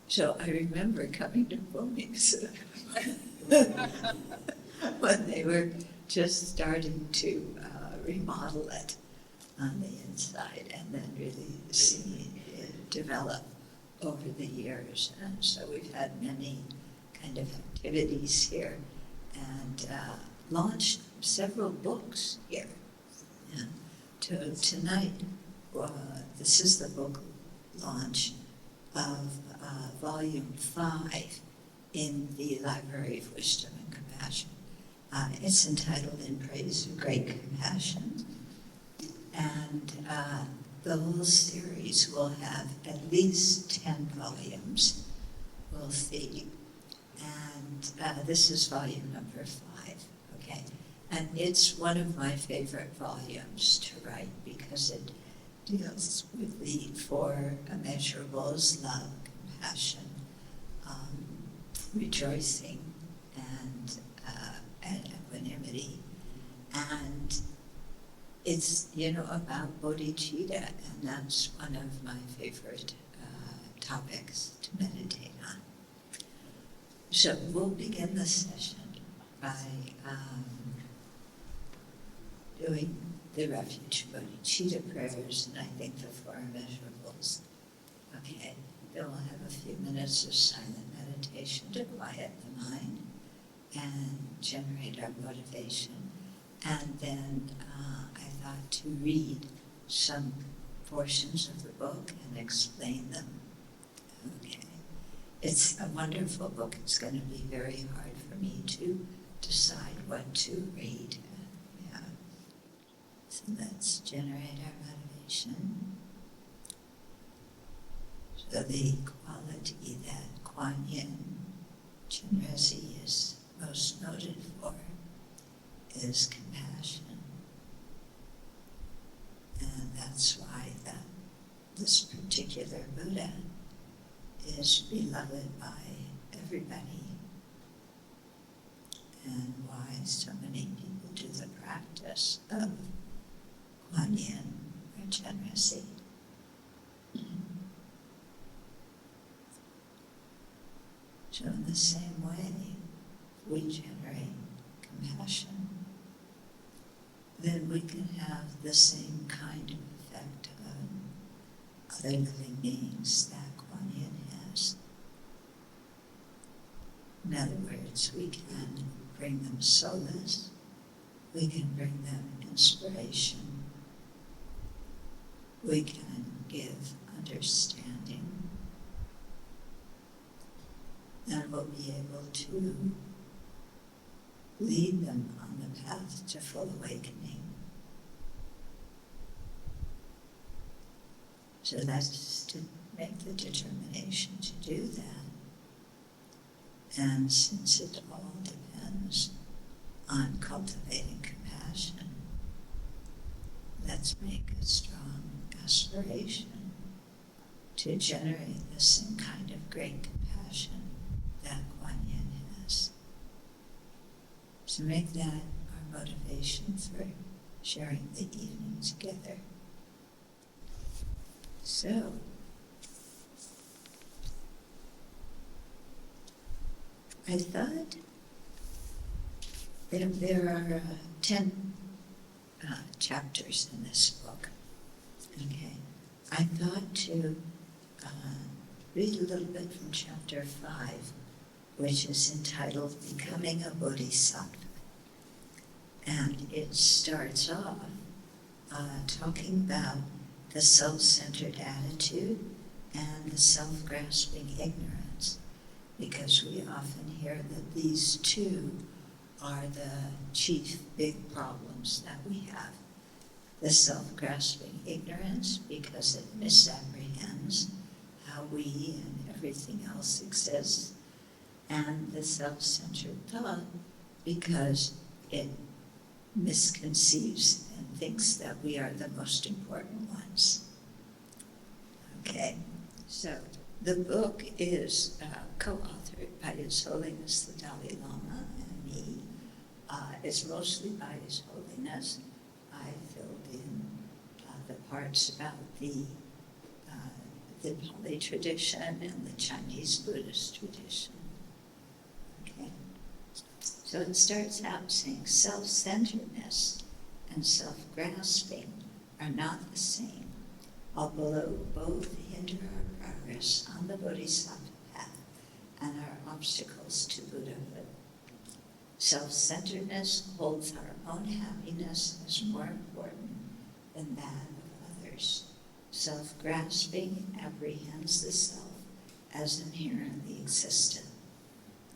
So I remember coming to Phoenix when they were just starting to remodel it on the inside, and then really seeing it develop over the years. And so we've had many kind of activities here, and launched several books here. And tonight, this is the book launch of Volume 5 in the Library of Wisdom and Compassion. It's entitled In Praise of Great Compassion. And the whole series will have at least 10 volumes, we'll see. And this is volume number 5, okay? And it's one of my favorite volumes to write because it deals with the 4 immeasurables: love, compassion, rejoicing, and equanimity. And it's, about bodhicitta, and that's one of my favorite topics to meditate on. So we'll begin the session by doing the refuge bodhicitta prayers, and I think the 4 immeasurables. Okay, then we'll have a few minutes of silent meditation to quiet the mind and generate our motivation. And then I thought to read some portions of the book and explain them. Okay. It's a wonderful book. It's going to be very hard for me to decide what to read. Yeah. So let's generate our motivation. So the quality that Kuan Yin Chenrezig is most noted for is compassion. And that's why this particular Buddha is beloved by everybody, and why so many people do the practice of Kuan Yin or Chenrezig. So in the same way, we generate compassion, then we can have the same kind of effect on other living beings that Kuan Yin has. In other words, we can bring them solace, we can bring them inspiration, we can give understanding, and we'll be able to lead them on the path to full awakening. So that's to make the determination to do that. And since it all depends on cultivating compassion, let's make a strong aspiration to generate the same kind of great compassion that Kuan Yin has. So make that our motivation for sharing the evening together. So, I thought there are 10 chapters in this book. Okay, I thought to read a little bit from chapter 5, which is entitled Becoming a Bodhisattva. And it starts off talking about the self-centered attitude and the self-grasping ignorance, because we often hear that these two are the chief big problems that we have. The self-grasping ignorance, because it misapprehends how we and everything else exists, and the self-centered thought, because it misconceives and thinks that we are the most important ones. Okay, so the book is co-authored by His Holiness the Dalai Lama and me. It's mostly by His Holiness. I filled in the parts about the the Pali tradition and the Chinese Buddhist tradition. Okay. So it starts out saying self-centeredness and self-grasping are not the same, although both hinder our progress on the Bodhisattva path and are obstacles to Buddhahood. Self-centeredness holds our own happiness as more important than that of others. Self-grasping apprehends the self as inherently existent.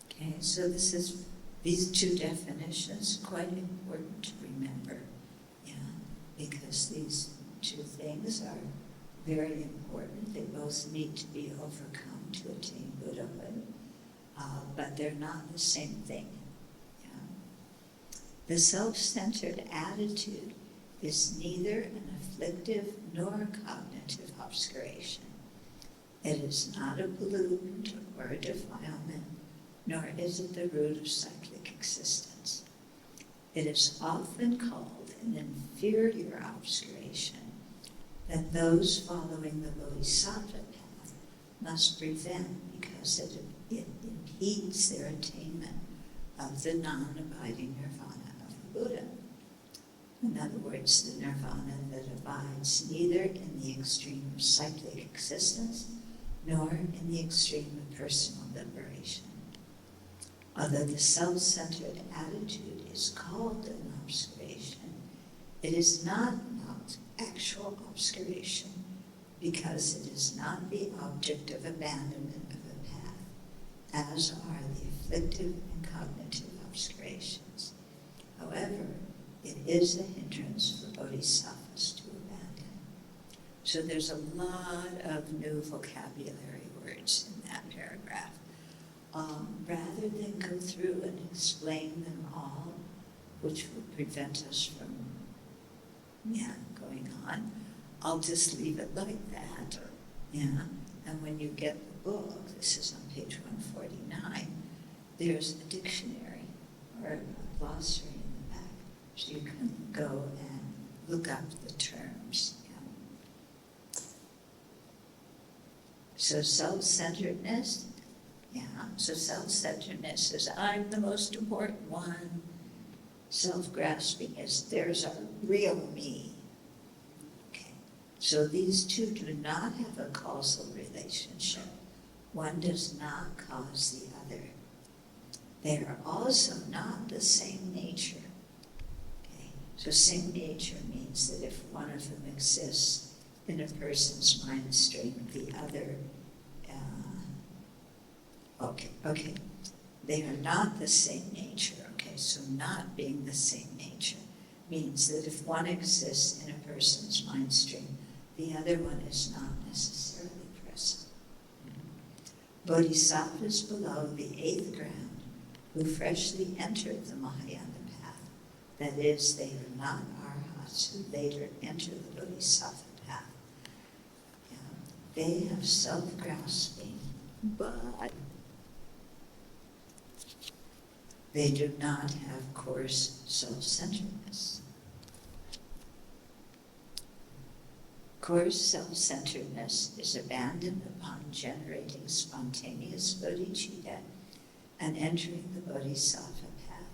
Okay, so these two definitions are quite important to remember, because these two things are very important. They both need to be overcome to attain Buddhahood, but they're not the same thing. The self-centered attitude is neither an afflictive nor a cognitive obscuration. It is not a pollutant or a defilement, nor is it the root of cyclic existence. It is often called an inferior obscuration that those following the Bodhisattva path must prevent because it impedes their attainment of the non-abiding nirvana of the Buddha. In other words, the nirvana that abides neither in the extreme of cyclic existence nor in the extreme of personal liberation. Although the self-centered attitude is called an obscuration, it is not actual obscuration because it is not the object of abandonment of the path, as are the afflictive and cognitive obscurations. However, it is a hindrance for bodhisattvas to abandon. So there's a lot of new vocabulary words in that paragraph. Rather than go through and explain them all, which would prevent us from going on, I'll just leave it like that. And when you get the book, this is on page 149, there's a dictionary or a glossary in the back, so you can go and look up the terms. So self-centeredness, so self-centeredness is I'm the most important one. Self-grasping is there's a real me. Okay. So these two do not have a causal relationship. One does not cause the other. They are also not the same nature. Okay. So same nature means that if one of them exists in a person's mind stream, the other Okay, they are not the same nature. Okay, so not being the same nature means that if one exists in a person's mind stream, the other one is not necessarily present. Bodhisattvas below the 8th ground, who freshly entered the Mahayana path, that is, they are not arhats who later enter the Bodhisattva path. They have self-grasping, but they do not have coarse self-centeredness. Coarse self-centeredness is abandoned upon generating spontaneous bodhicitta and entering the bodhisattva path.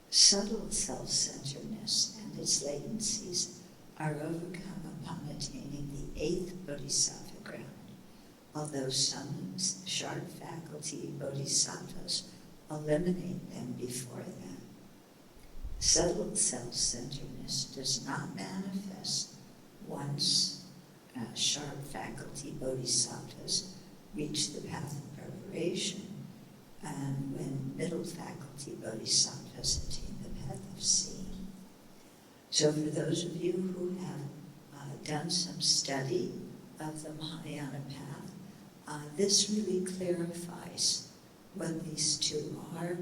Subtle self-centeredness and its latencies are overcome upon attaining the 8th bodhisattva ground, although some sharp faculty bodhisattvas eliminate them before that. Subtle self-centeredness does not manifest once sharp faculty bodhisattvas reach the path of preparation, and when middle faculty bodhisattvas attain the path of seeing. So for those of you who have done some study of the Mahayana path, this really clarifies what these two are,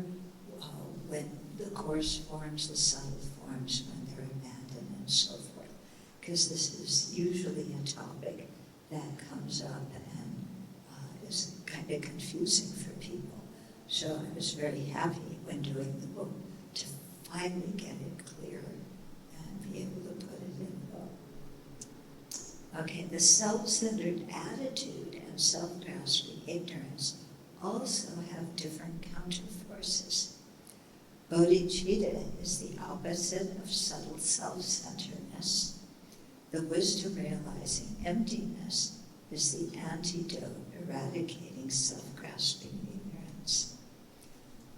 when the coarse forms, the subtle forms, when they're abandoned, and so forth. Because this is usually a topic that comes up and is kind of confusing for people. So I was very happy when doing the book to finally get it clear and be able to put it in the book. Okay, the self-centered attitude and self-grasping ignorance also have different counterforces. Bodhicitta is the opposite of subtle self-centeredness. The wisdom realizing emptiness is the antidote eradicating self-grasping ignorance.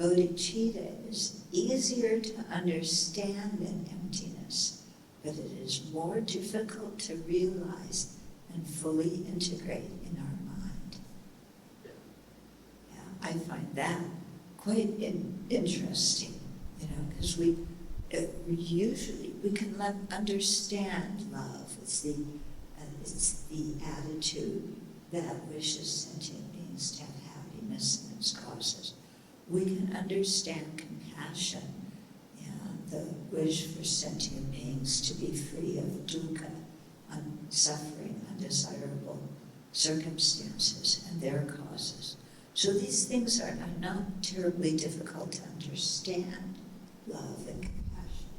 Bodhicitta is easier to understand than emptiness, but it is more difficult to realize and fully integrate in our mind. Yeah, I find that quite interesting, because we can understand love. It's the attitude that wishes sentient beings to have happiness and its causes. We can understand compassion and the wish for sentient beings to be free of dukkha, suffering, undesirable circumstances and their causes. So these things are not terribly difficult to understand, love and compassion.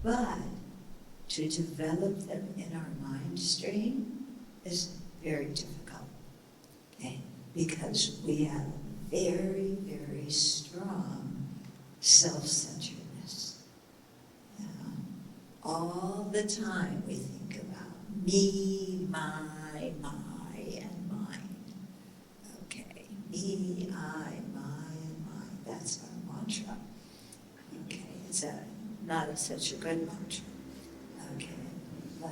But to develop them in our mind stream is very difficult, okay? Because we have very, very strong self-centeredness. All the time we think about me, my, and mine. Okay, me, I, my, and mine. That's our mantra. Okay, it's such a good mantra. Okay, but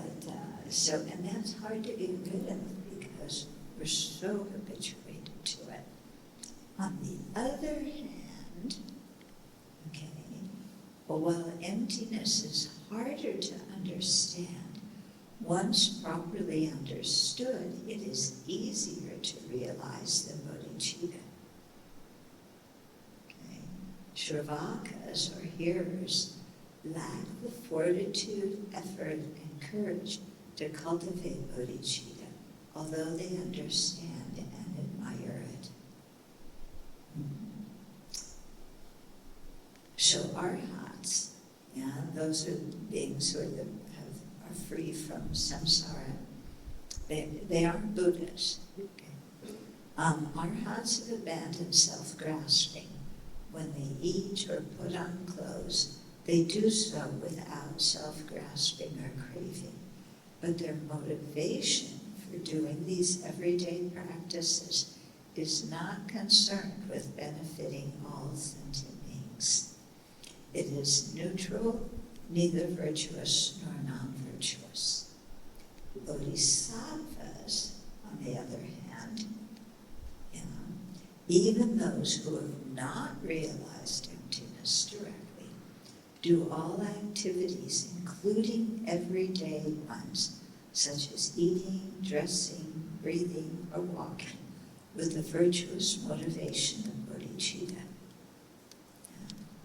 and that's hard to get rid of because we're so habituated to it. On the other hand, okay, while emptiness is harder to understand, once properly understood, it is easier to realize than bodhicitta. Okay. Shravakas, or hearers, lack the fortitude, effort, and courage to cultivate bodhicitta, although they understand and admire it. So arhats, those are beings who are free from samsara. They aren't Buddhas. Okay. Arhats have abandoned self-grasping. When they eat or put on clothes, they do so without self-grasping or craving. But their motivation for doing these everyday practices is not concerned with benefiting all sentient beings. It is neutral, neither virtuous nor non-virtuous. Bodhisattvas, on the other hand, even those who have not realized emptiness directly, do all activities, including everyday ones, such as eating, dressing, breathing, or walking, with the virtuous motivation of bodhicitta.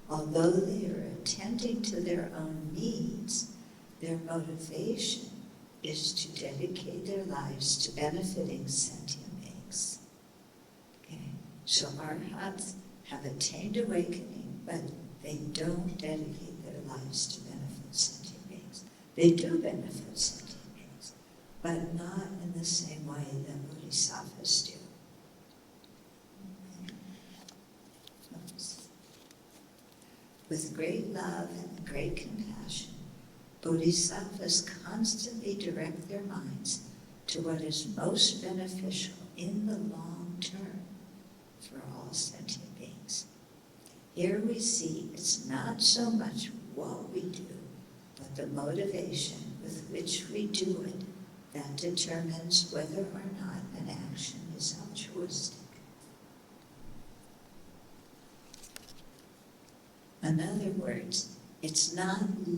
Although they are attending to their own needs, their motivation is to dedicate their lives to benefiting sentient beings. Okay? So arhats have attained awakening, but they don't dedicate their lives to benefit sentient beings. They do benefit sentient beings, but not in the same way that bodhisattvas do. With great love and great compassion, bodhisattvas constantly direct their minds to what is most beneficial in the long term for all sentient beings. Here we see it's not so much what we do, but the motivation with which we do it that determines whether or not an action is altruistic. In other words, it's not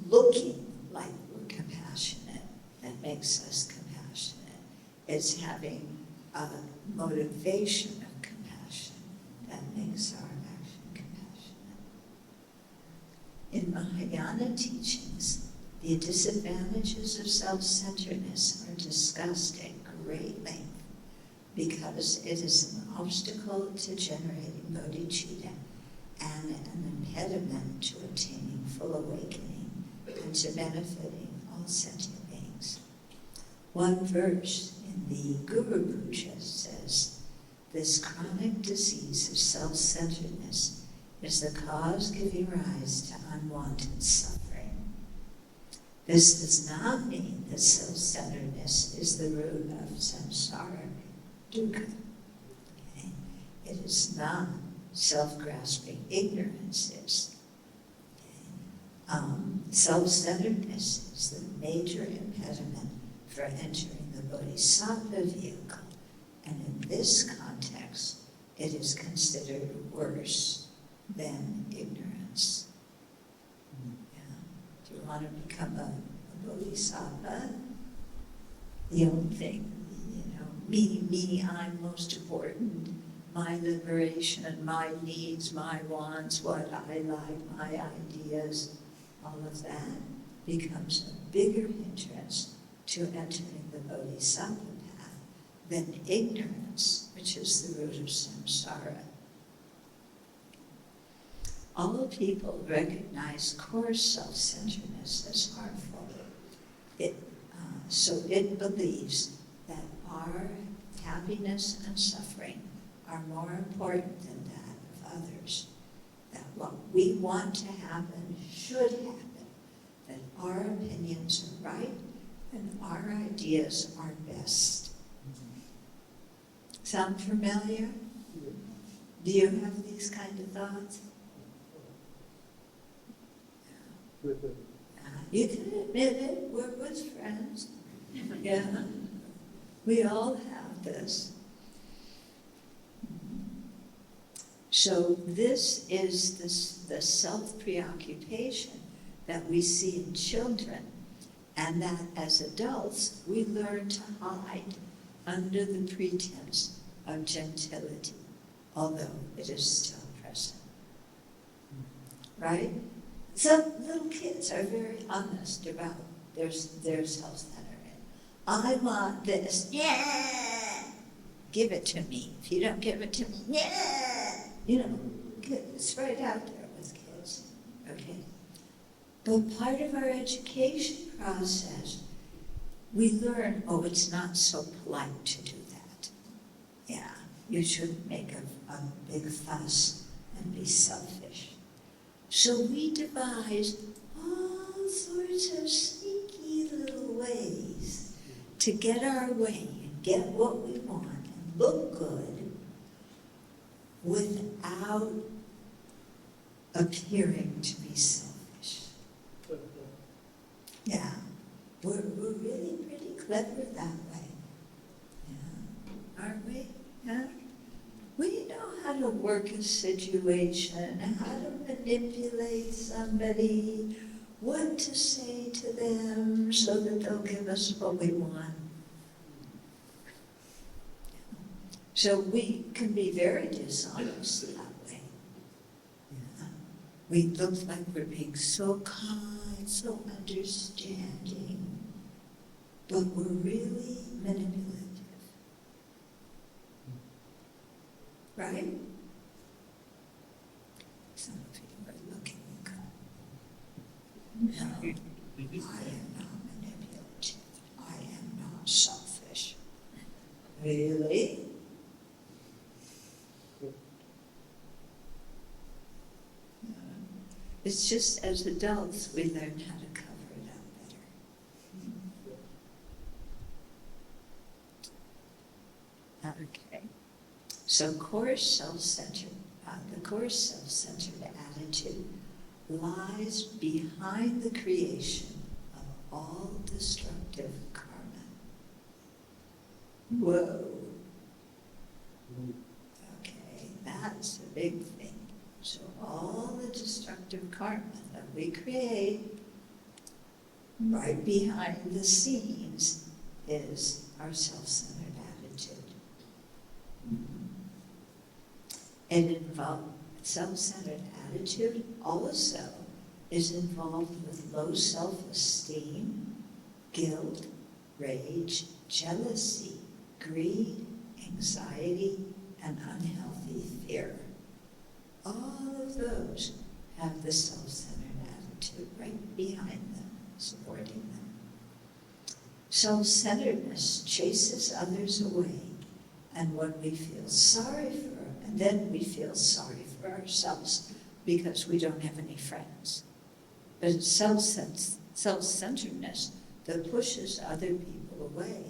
looking like we're compassionate that makes us compassionate. It's having a motivation of compassion that makes our action compassionate. In Mahayana teachings, the disadvantages of self-centeredness are discussed at great length because it is an obstacle to generating bodhicitta and an impediment to attaining full awakening and to benefiting all sentient beings. One verse in the Guru Puja says, "This chronic disease of self-centeredness is the cause giving rise to unwanted suffering. This does not mean that self-centeredness is the root of samsara dukkha. Okay? It is not self-grasping ignorance is. Okay? Self-centeredness is the major impediment for entering the bodhisattva vehicle, and in this context, it is considered worse than ignorance." Yeah. Do you want to become a bodhisattva? The only thing, me, I'm most important, my liberation, my needs, my wants, what I like, my ideas, all of that becomes a bigger hindrance to entering the bodhisattva path than ignorance, which is the root of samsara. All people recognize coarse self-centeredness as harmful. So it believes that our happiness and suffering are more important than that of others, that what we want to happen should happen, that our opinions are right and our ideas are best. Sound familiar? Do you have these kind of thoughts? You can admit it, we're good friends. Yeah, we all have this. So this is the self-preoccupation that we see in children, and that as adults we learn to hide under the pretense of gentility, although it is still present. Right? Some little kids are very honest about their self-centeredness. I want this. Yeah! Give it to me. If you don't give it to me, yeah! It's right out there with kids. Okay? But part of our education process, we learn, it's not so polite to do that. Yeah, you shouldn't make a big fuss and be selfish. So we devise all sorts of sneaky little ways to get our way and get what we want and look good without appearing to be selfish. Yeah, we're really pretty clever that way. Yeah, aren't we? Yeah. We know how to work a situation, how to manipulate somebody, what to say to them so that they'll give us what we want. So we can be very dishonest that way. Yeah. We look like we're being so kind, so understanding, but we're really manipulative. Right? Some of you are looking. No, I am not manipulative. I am not selfish. Really? No. It's just as adults we learn how to cover it up better. Okay. So the coarse self-centered attitude lies behind the creation of all destructive karma. Whoa. Okay, that's a big thing. So all the destructive karma that we create right behind the scenes is our self-centered attitude. And self-centered attitude also is involved with low self-esteem, guilt, rage, jealousy, greed, anxiety, and unhealthy fear. All of those have the self-centered attitude right behind them, supporting them. Self-centeredness chases others away, and when we feel sorry for, and then we feel sorry for ourselves because we don't have any friends. But it's self-centeredness that pushes other people away.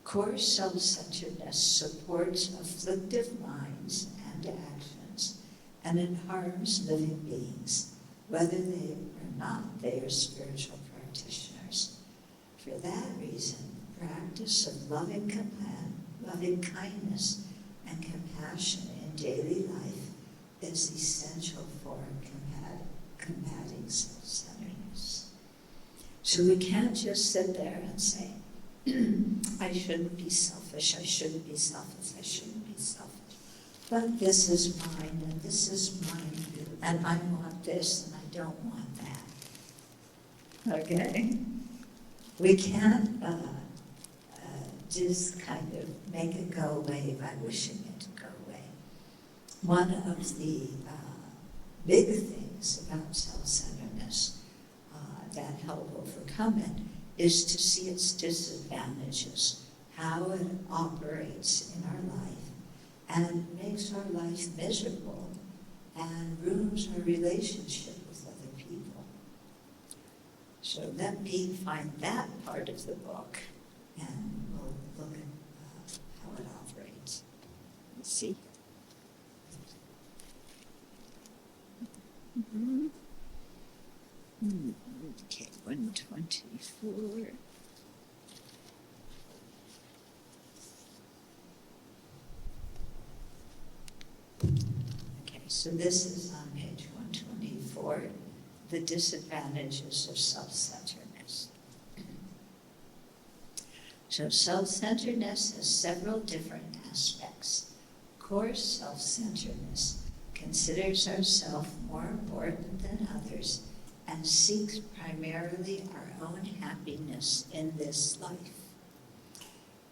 Coarse self-centeredness supports afflictive minds and actions, and it harms living beings, whether they or not they are spiritual practitioners. For that reason, the practice of loving kindness and compassion in daily life is essential for combating self-centeredness. So we can't just sit there and say, I shouldn't be selfish, I shouldn't be selfish, I shouldn't be selfish. But this is mine, and this is mine, and I want this, and I don't want that. Okay? We can't just kind of make it go away by wishing it to go away. One of the big things about self-centeredness that help overcome it is to see its disadvantages, how it operates in our life, and makes our life miserable and ruins our relationship with other people. So let me find that part of the book, and we'll look at how it operates. Let's see. Mm-hmm. Okay, 124. Okay, so this is on page 124, the disadvantages of self-centeredness. So self-centeredness has several different aspects. Coarse self-centeredness considers ourselves more important than others and seeks primarily our own happiness in this life.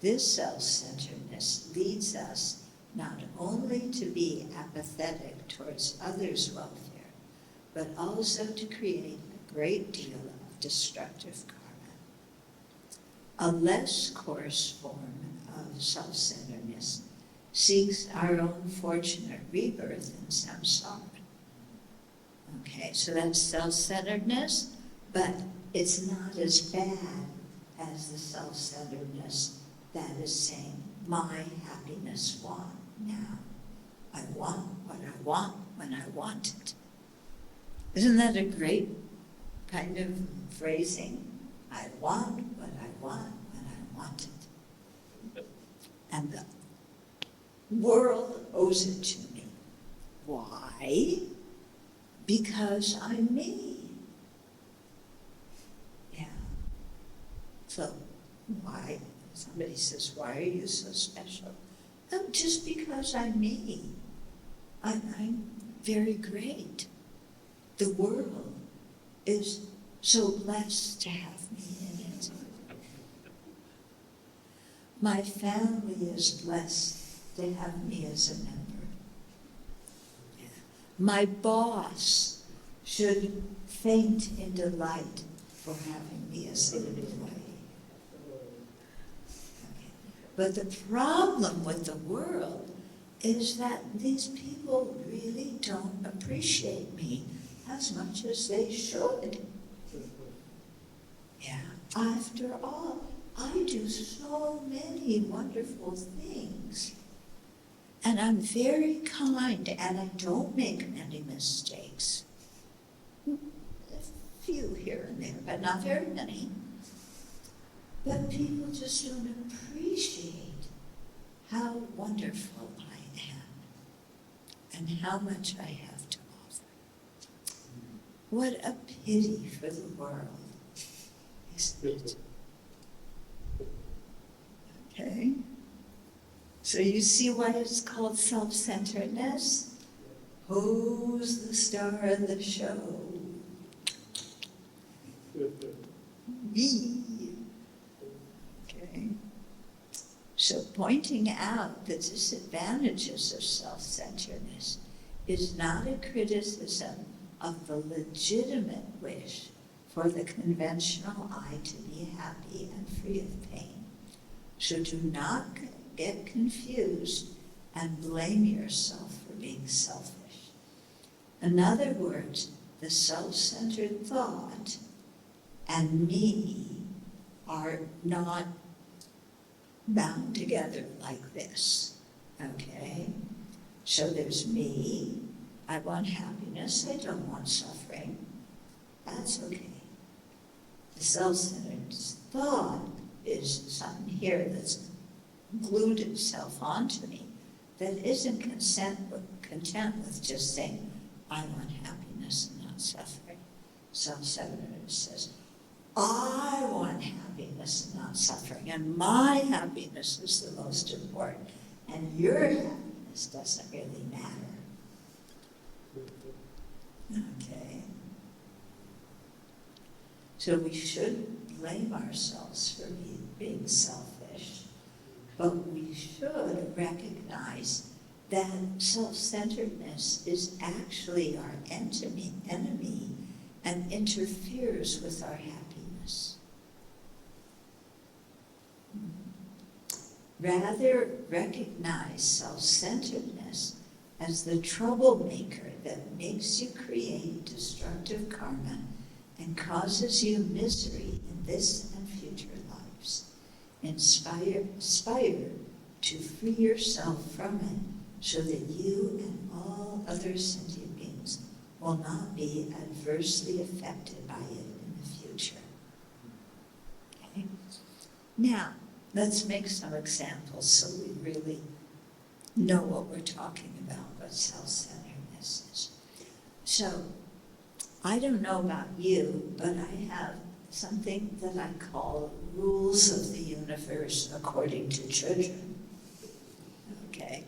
This self-centeredness leads us not only to be apathetic towards others' welfare, but also to create a great deal of destructive karma. A less coarse form of self-centeredness seeks our own fortunate rebirth in samsara. Okay, so that's self-centeredness, but it's not as bad as the self-centeredness that is saying, my happiness want now. I want what I want when I want it. Isn't that a great kind of phrasing? I want what I want when I want it. And the world owes it to me. Why? Because I'm me. Yeah. So why? Somebody says, why are you so special? Oh, just because I'm me. I'm very great. The world is so blessed to have me in it. My family is blessed to have me as a member. My boss should faint in delight for having me as an employee. Okay. But the problem with the world is that these people really don't appreciate me as much as they should. Yeah. After all, I do so many wonderful things. And I'm very kind, and I don't make many mistakes. A few here and there, but not very many. But people just don't appreciate how wonderful I am and how much I have to offer. What a pity for the world, isn't it? Okay. So you see why it's called self-centeredness? Who's the star of the show? Me. Okay. So pointing out the disadvantages of self-centeredness is not a criticism of the legitimate wish for the conventional I to be happy and free of pain. So do not get confused and blame yourself for being selfish. In other words, the self-centered thought and me are not bound together like this, okay? So there's me, I want happiness, I don't want suffering. That's okay. The self-centered thought is something here that's glued itself onto me that isn't content with just saying, I want happiness and not suffering. Self-centeredness says, I want happiness and not suffering, and my happiness is the most important, and your happiness doesn't really matter. Okay? So we shouldn't blame ourselves for being selfish, but we should recognize that self-centeredness is actually our enemy and interferes with our happiness. Rather, recognize self-centeredness as the troublemaker that makes you create destructive karma and causes you misery in this and future lives. Aspire to free yourself from it so that you and all other sentient beings will not be adversely affected by it in the future. Okay? Now, let's make some examples so we really know what we're talking about, what self-centeredness is. So, I don't know about you, but I have something that I call rules of the universe according to children. Okay?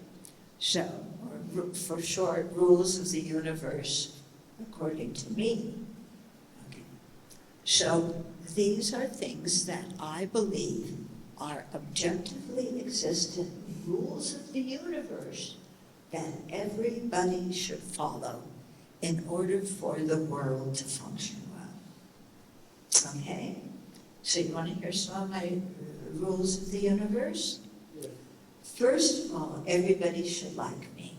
So, or for short, rules of the universe according to me. Okay. So, these are things that I believe are objectively existent rules of the universe that everybody should follow in order for the world to function well. Okay? So you want to hear some of my rules of the universe? Yeah. First of all, everybody should like me.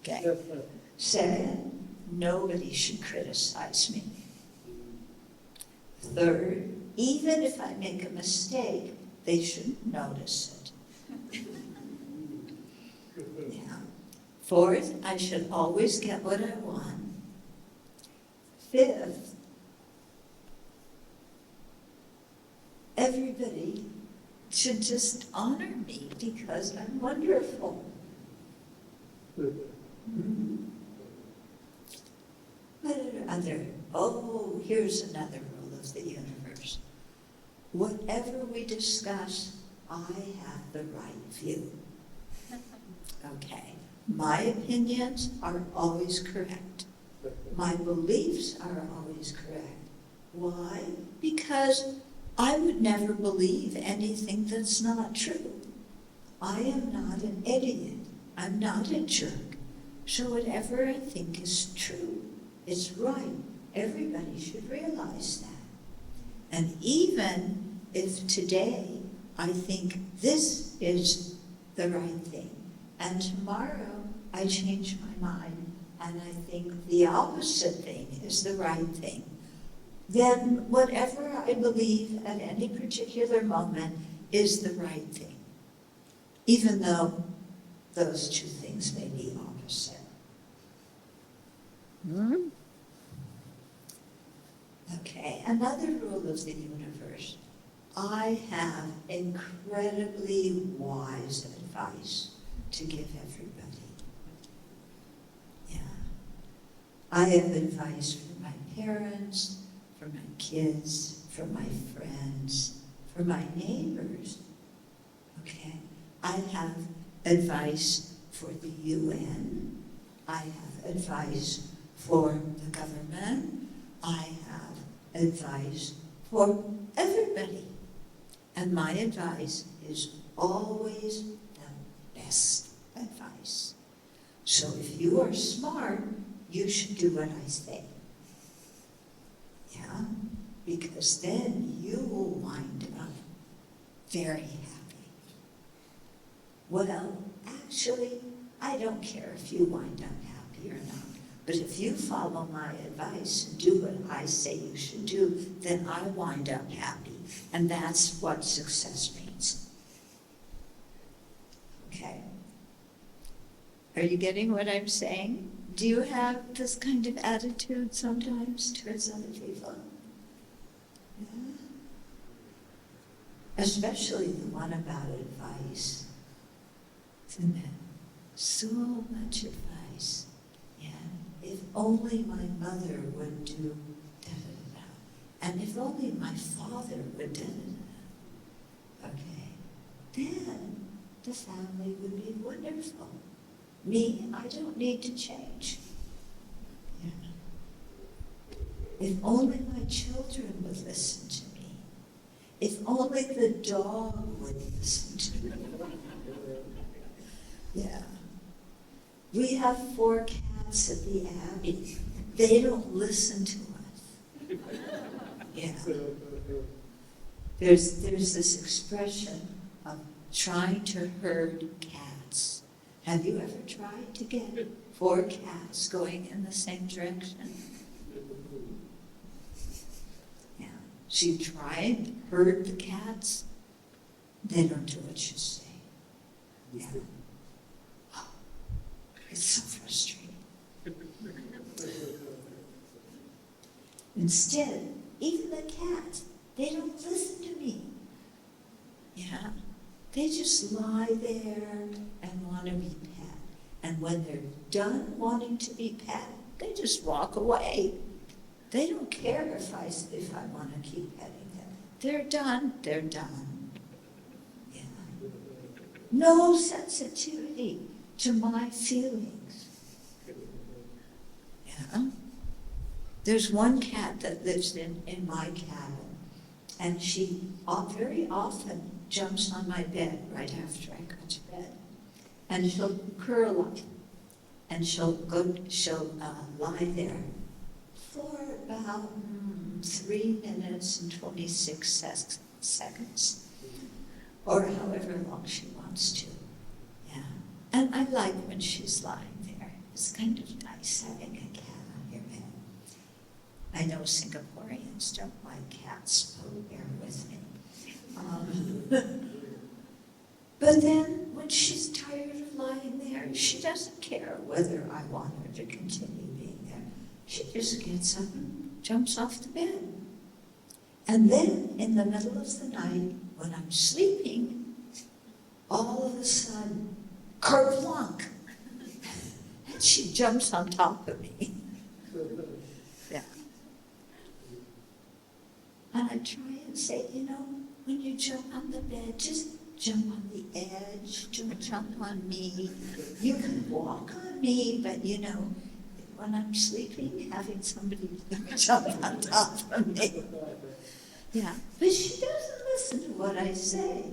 Okay? Second, nobody should criticize me. Third, even if I make a mistake, they shouldn't notice it. Yeah. Fourth, I should always get what I want. Fifth, everybody should just honor me because I'm wonderful. Mm-hmm. Here's another rule of the universe. Whatever we discuss, I have the right view. Okay. My opinions are always correct. My beliefs are always correct. Why? Because I would never believe anything that's not true. I am not an idiot. I'm not a jerk. So whatever I think is true, it's right. Everybody should realize that. And even if today I think this is the right thing, and tomorrow I change my mind and I think the opposite thing is the right thing, then whatever I believe at any particular moment is the right thing, even though those two things may be opposite. Okay, another rule of the universe. I have incredibly wise advice to give everybody. Yeah. I have advice for my parents, for my kids, for my friends, for my neighbors. Okay? I have advice for the UN. I have advice for the government. I have advice for everybody. And my advice is always the best advice. So if you are smart, you should do what I say. Yeah? Because then you will wind up very happy. Well, actually, I don't care if you wind up happy or not. But if you follow my advice and do what I say you should do, then I wind up happy. And that's what success means. Okay? Are you getting what I'm saying? Do you have this kind of attitude sometimes towards other people? Yeah? Especially the one about advice. Isn't it? So much advice. Yeah. If only my mother would do da-da-da-da. And if only my father would da-da-da-da. Okay. Then the family would be wonderful. Me, I don't need to change. Yeah. If only my children would listen to me. If only the dog would listen to me. Yeah. We have 4 cats at the Abbey. They don't listen to us. Yeah. There's this expression of trying to herd cats. Have you ever tried to get 4 cats going in the same direction? Yeah. So you try and herd the cats, they don't do what you say. Yeah. It's so frustrating. Instead, even the cats, they don't listen to me. Yeah. They just lie there and want to be pet. And when they're done wanting to be pet, they just walk away. They don't care if I want to keep petting them. They're done. They're done. Yeah. No sensitivity to my feelings. Yeah. There's one cat that lives in my cabin, and she very often jumps on my bed right after I go to bed. And she'll curl up, and she'll lie there for about 3 minutes and 26 seconds, or however long she wants to. Yeah. And I like when she's lying there. It's kind of nice having a cat on your bed. I know Singaporeans don't like cats, so bear with me. But then when she's tired of lying there, she doesn't care whether I want her to continue being there. She just gets up and jumps off the bed. And then in the middle of the night, when I'm sleeping, all of a sudden, kerplunk! And she jumps on top of me. Yeah. And I try and say, when you jump on the bed, just jump on the edge, don't jump on me. You can walk on me, but when I'm sleeping, having somebody jump on top of me. Yeah, but she doesn't listen to what I say.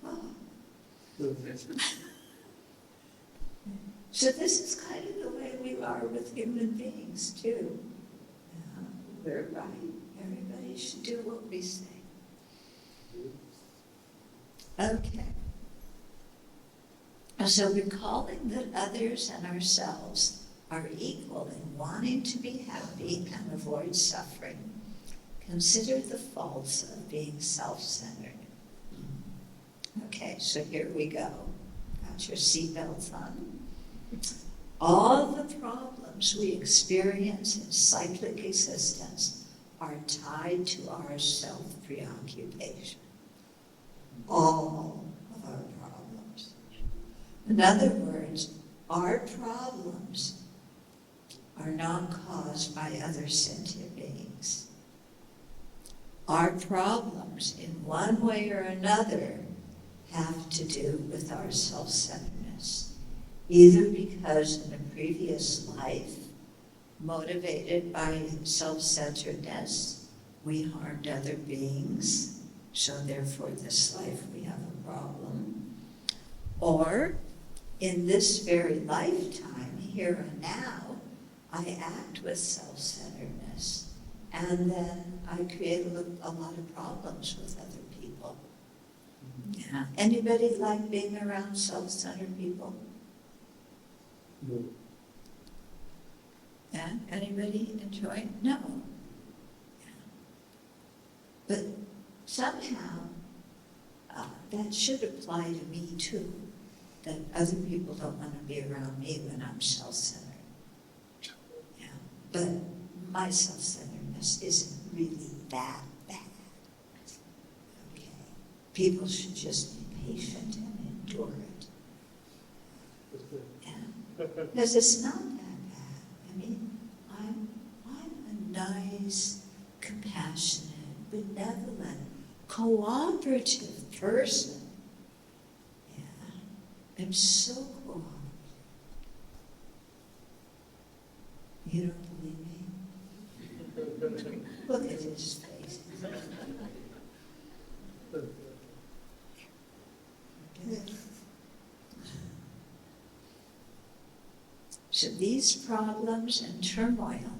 Oh. So this is kind of the way we are with human beings, too. We're right. Everybody should do what we say. Okay. So recalling that others and ourselves are equal in wanting to be happy and avoid suffering, consider the faults of being self-centered. Okay, so here we go. Got your seatbelts on. All the problems we experience in cyclic existence are tied to our self-preoccupation. All of our problems. In other words, our problems are not caused by other sentient beings. Our problems, in one way or another, have to do with our self-centeredness, either because in a previous life, motivated by self-centeredness, we harmed other beings, so therefore this life we have a problem. Or, in this very lifetime, here and now, I act with self-centeredness. and then I create a lot of problems with other people. Yeah. Anybody like being around self-centered people? No. Yeah. Anybody enjoy it? No. Yeah. But somehow that should apply to me too. That other people don't want to be around me when I'm self-centered. Yeah. But my self-centeredness isn't really that bad. Okay. People should just be patient and endure it. Yeah. Because it's not that bad. I mean, I'm a nice, compassionate, benevolent, cooperative person. Yeah. I'm so cooperative. You don't believe me? Look at his face. So these problems and turmoil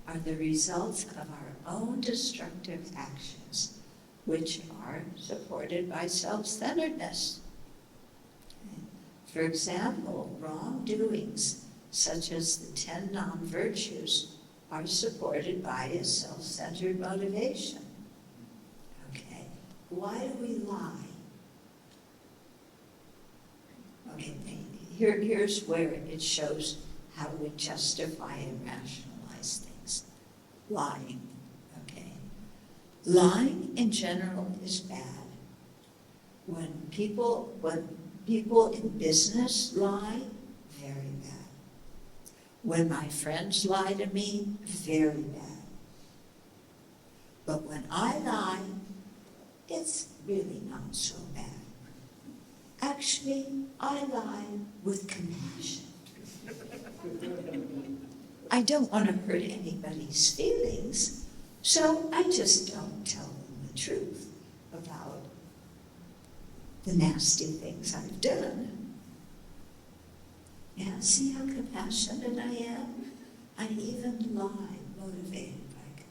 are the results of our own destructive actions, which are supported by self-centeredness. For example, wrongdoings, such as the 10 non-virtues, are supported by a self-centered motivation. Okay, why do we lie? Okay, here's where it shows how we justify and rationalize things. Lying, okay? Lying in general is bad. When people in business lie, very bad. When my friends lie to me, very bad. But when I lie, it's really not so bad. Actually, I lie with compassion. I don't want to hurt anybody's feelings, so I just don't tell them the truth about the nasty things I've done. Yeah, see how compassionate I am? I even lie motivated by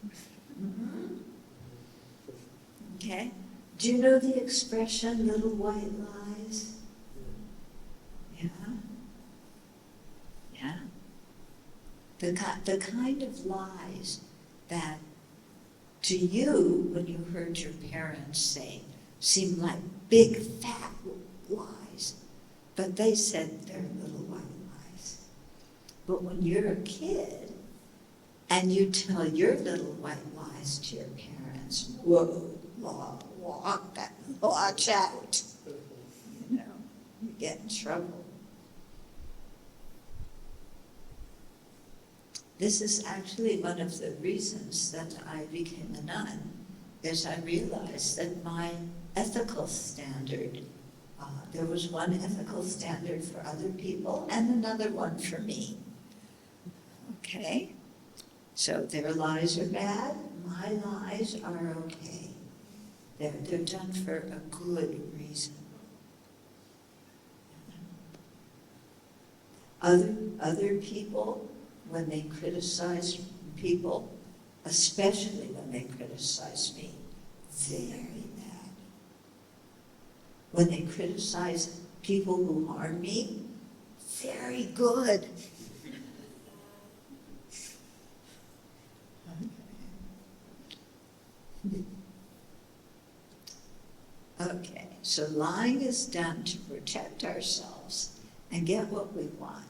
compassion. Okay? Do you know the expression, little white lies? Yeah? Yeah? The kind of lies that to you, when you heard your parents say, seem like big fat lies, but they said they're little white lies. But when you're a kid and you tell your little white lies to your parents, whoa, watch out. You know, you get in trouble. This is actually one of the reasons that I became a nun, is I realized that my ethical standard, there was one ethical standard for other people and another one for me. Okay? So their lies are bad, my lies are okay. They're done for a good reason. Other people, when they criticize people, especially when they criticize me, very bad. When they criticize people who harm me, very good. Okay, so lying is done to protect ourselves and get what we want.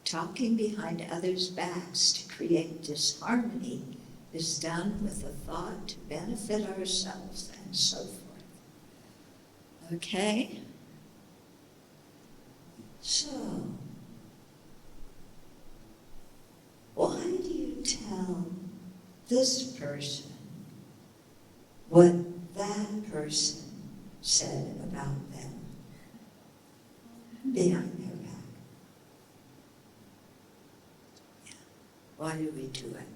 Talking behind others' backs to create disharmony is done with a thought to benefit ourselves and so forth. Okay? So, why do you tell this person what that person said about them behind their back? Yeah. Why do we do it?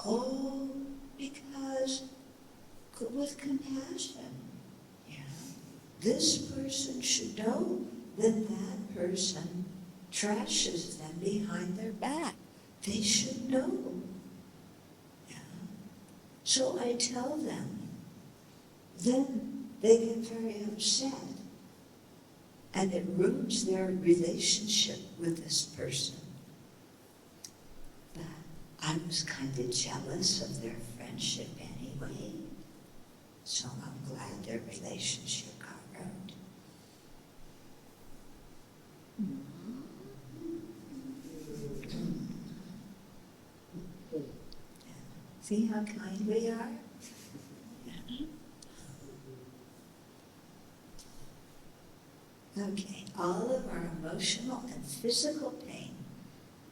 Oh, because with compassion. Yeah. This person should know that that person trashes them behind their back. They should know. So I tell them. Then they get very upset. And it ruins their relationship with this person. But I was kind of jealous of their friendship anyway. So I'm glad their relationship got ruined. See how kind we are? Okay, all of our emotional and physical pain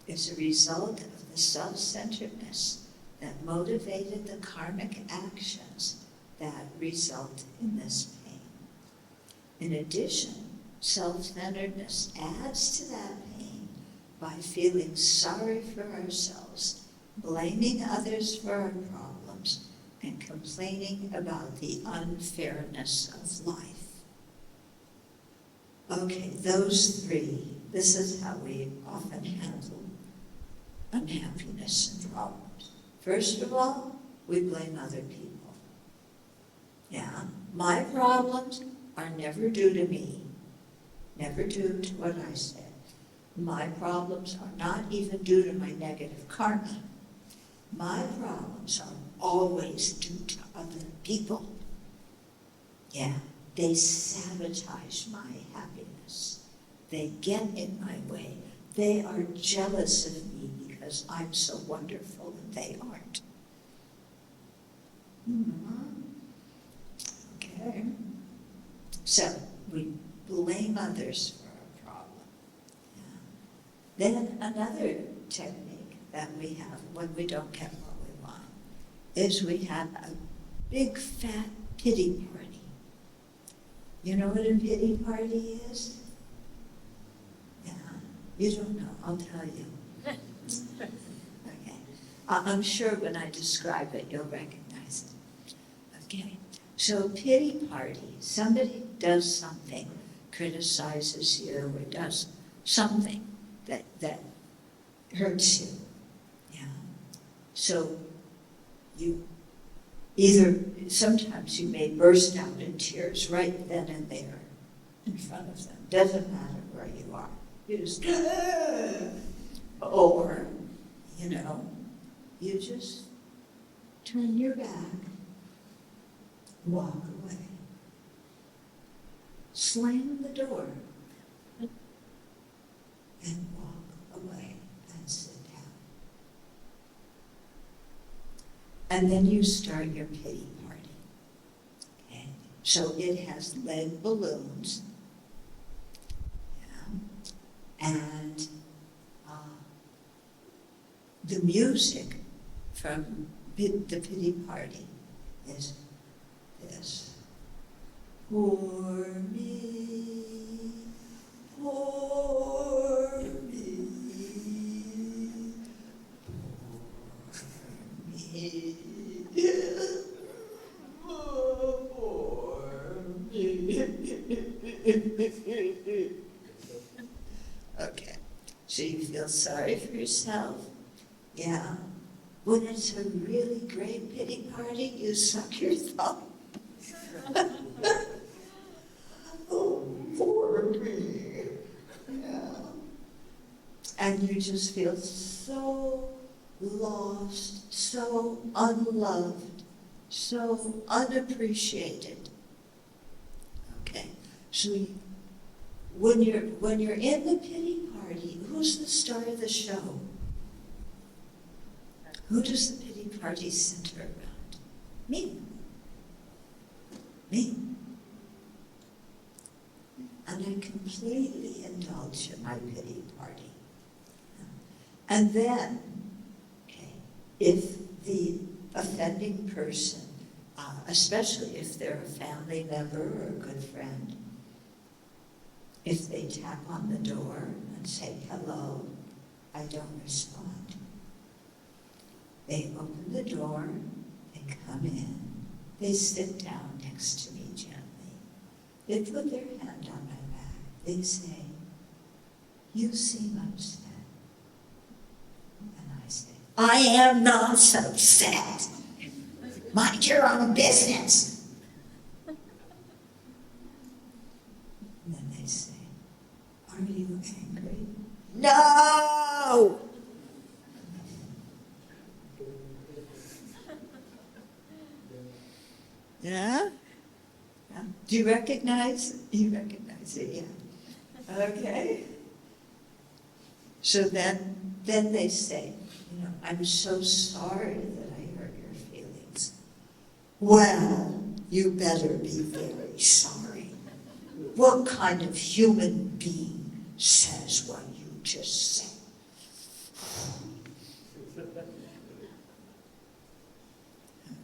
is a result of the self-centeredness that motivated the karmic actions that result in this pain. In addition, self-centeredness adds to that pain by feeling sorry for ourselves, blaming others for our problems, and complaining about the unfairness of life. Okay, those three, this is how we often handle unhappiness and problems. First of all, we blame other people. Yeah, my problems are never due to me, never due to what I said. My problems are not even due to my negative karma. My problems are always due to other people. Yeah. They sabotage my happiness. They get in my way. They are jealous of me because I'm so wonderful and they aren't. Okay. So we blame others for our problem. Yeah. Then another technique that we have when we don't get what we want is we have a big fat pity party. You know what a pity party is? Yeah, you don't know, I'll tell you. Okay, I'm sure when I describe it, you'll recognize it. Okay, so pity party, somebody does something, criticizes you, or does something that hurts you. Yeah, so you either, sometimes you may burst out in tears right then and there in front of them. Doesn't matter where you are. You just, or, you just turn your back, walk away, slam the door, and walk away and sit down. And then you start your pity party. Okay? So it has lead balloons. Yeah. And the music from the pity party is this. Poor me, poor me, poor me. Okay, so you feel sorry for yourself? Yeah. When it's a really great pity party, you suck your thumb. Oh, poor me. Yeah. And you just feel so lost, so unloved, so unappreciated. Okay, so when you're in the pity party, who's the star of the show? Who does the pity party center around? Me. Me. And I completely indulge in my pity party. And then, okay, if the offending person, especially if they're a family member or a good friend, if they tap on the door and say, hello, I don't respond. They open the door, they come in, they sit down next to me gently. They put their hand on my back. They say, you seem upset. And I say, I am not so upset. Mind your own business. And then they say, are you angry? No! Yeah? Do you recognize? You recognize it, yeah. Okay. So then they say, I'm so sorry that I hurt your feelings. Well, you better be very sorry. What kind of human being says what you just said?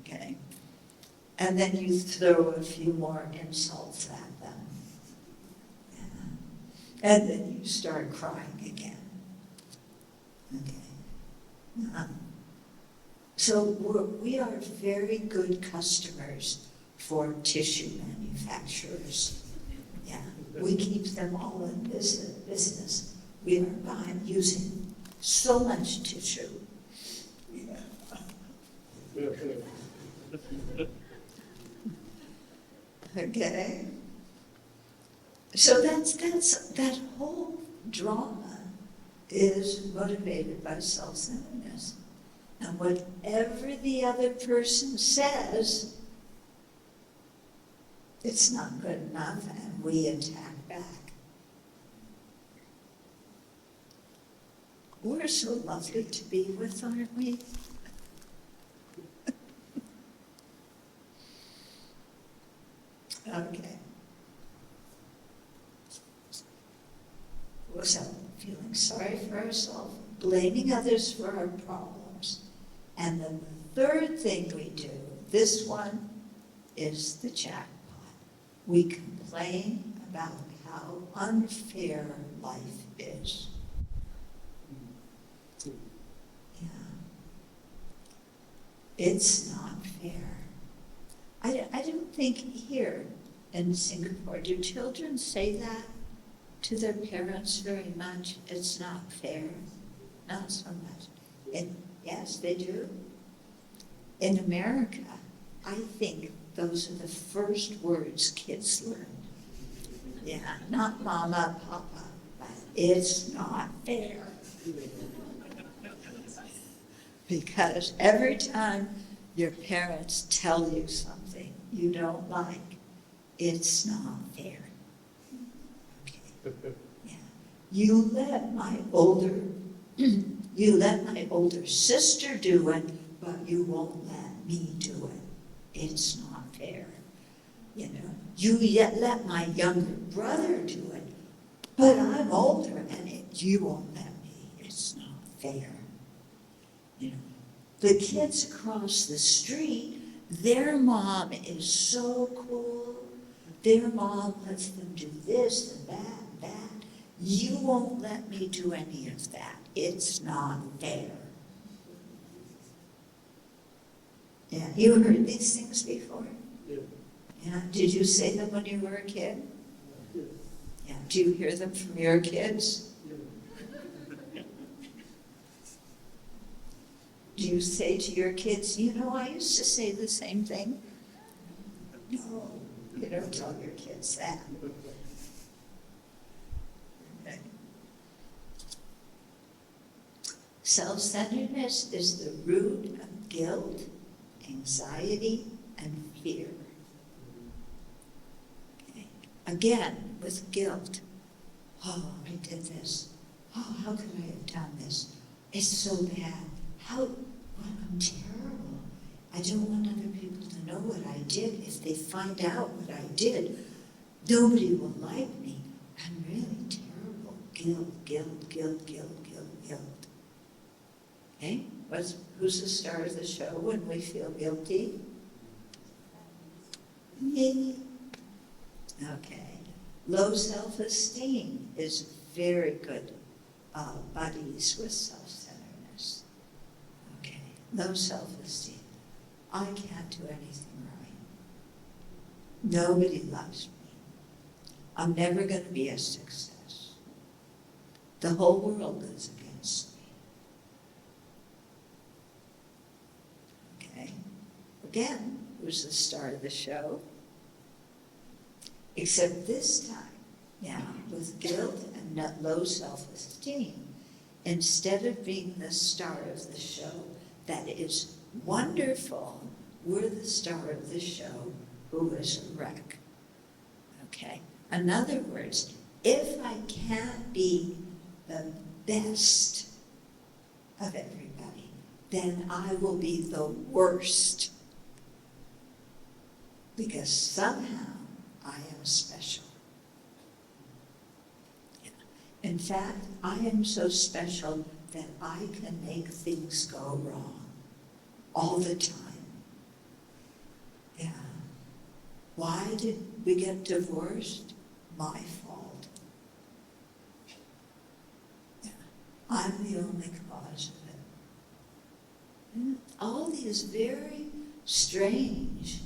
Okay. And then you throw a few more insults at them. Yeah. And then you start crying again. Okay. So we are very good customers for tissue manufacturers. Yeah, we keep them all in business. We are using so much tissue. Yeah. Okay. So that whole drama is motivated by self-centeredness. And whatever the other person says, it's not good enough, and we attack back. We're so lovely to be with, aren't we? Okay. So, feeling sorry for ourselves, blaming others for our problems. And then the third thing we do, this one is the jackpot. We complain about how unfair life is. Yeah. It's not fair. I don't think here in Singapore, do children say that to their parents very much? It's not fair. Not so much. Yes, they do. In America, I think those are the first words kids learn. Yeah, not mama, papa, but it's not fair. Because every time your parents tell you something you don't like, it's not fair. Okay. Yeah. You let my older sister do it, but you won't let me do it. It's not fair. You yet let my younger brother do it, but I'm older and you won't let me. It's not fair. The kids across the street, their mom is so cool. Their mom lets them do this and that and that. You won't let me do any of that. It's not fair. Yeah, you heard these things before? Yeah. Yeah. Did you say them when you were a kid? Yeah. Yeah. Do you hear them from your kids? Do you say to your kids, I used to say the same thing? No, you don't tell your kids that. Okay. Self-centeredness is the root of guilt, anxiety, and fear. Okay. Again, with guilt. Oh, I did this. Oh, how could I have done this? It's so bad. I'm terrible. I don't want other people to know what I did. If they find out what I did, nobody will like me. I'm really terrible. Guilt, guilt, guilt, guilt, guilt, guilt. Okay? Who's the star of the show when we feel guilty? Me. Okay. Low self-esteem is very good buddies with self-centeredness. Okay. Low self-esteem. I can't do anything right. Nobody loves me. I'm never going to be a success. The whole world is against me. Okay? We're again, was the star of the show. Except this time, now, with guilt and low self-esteem, instead of being the star of the show, that is wonderful, we're the star of the show who is a wreck. Okay? In other words, if I can't be the best of everybody, then I will be the worst. Because somehow I am special. Yeah. In fact, I am so special that I can make things go wrong all the time. Yeah. Why did we get divorced? My fault. Yeah. I'm the only cause of it. And all these very strange,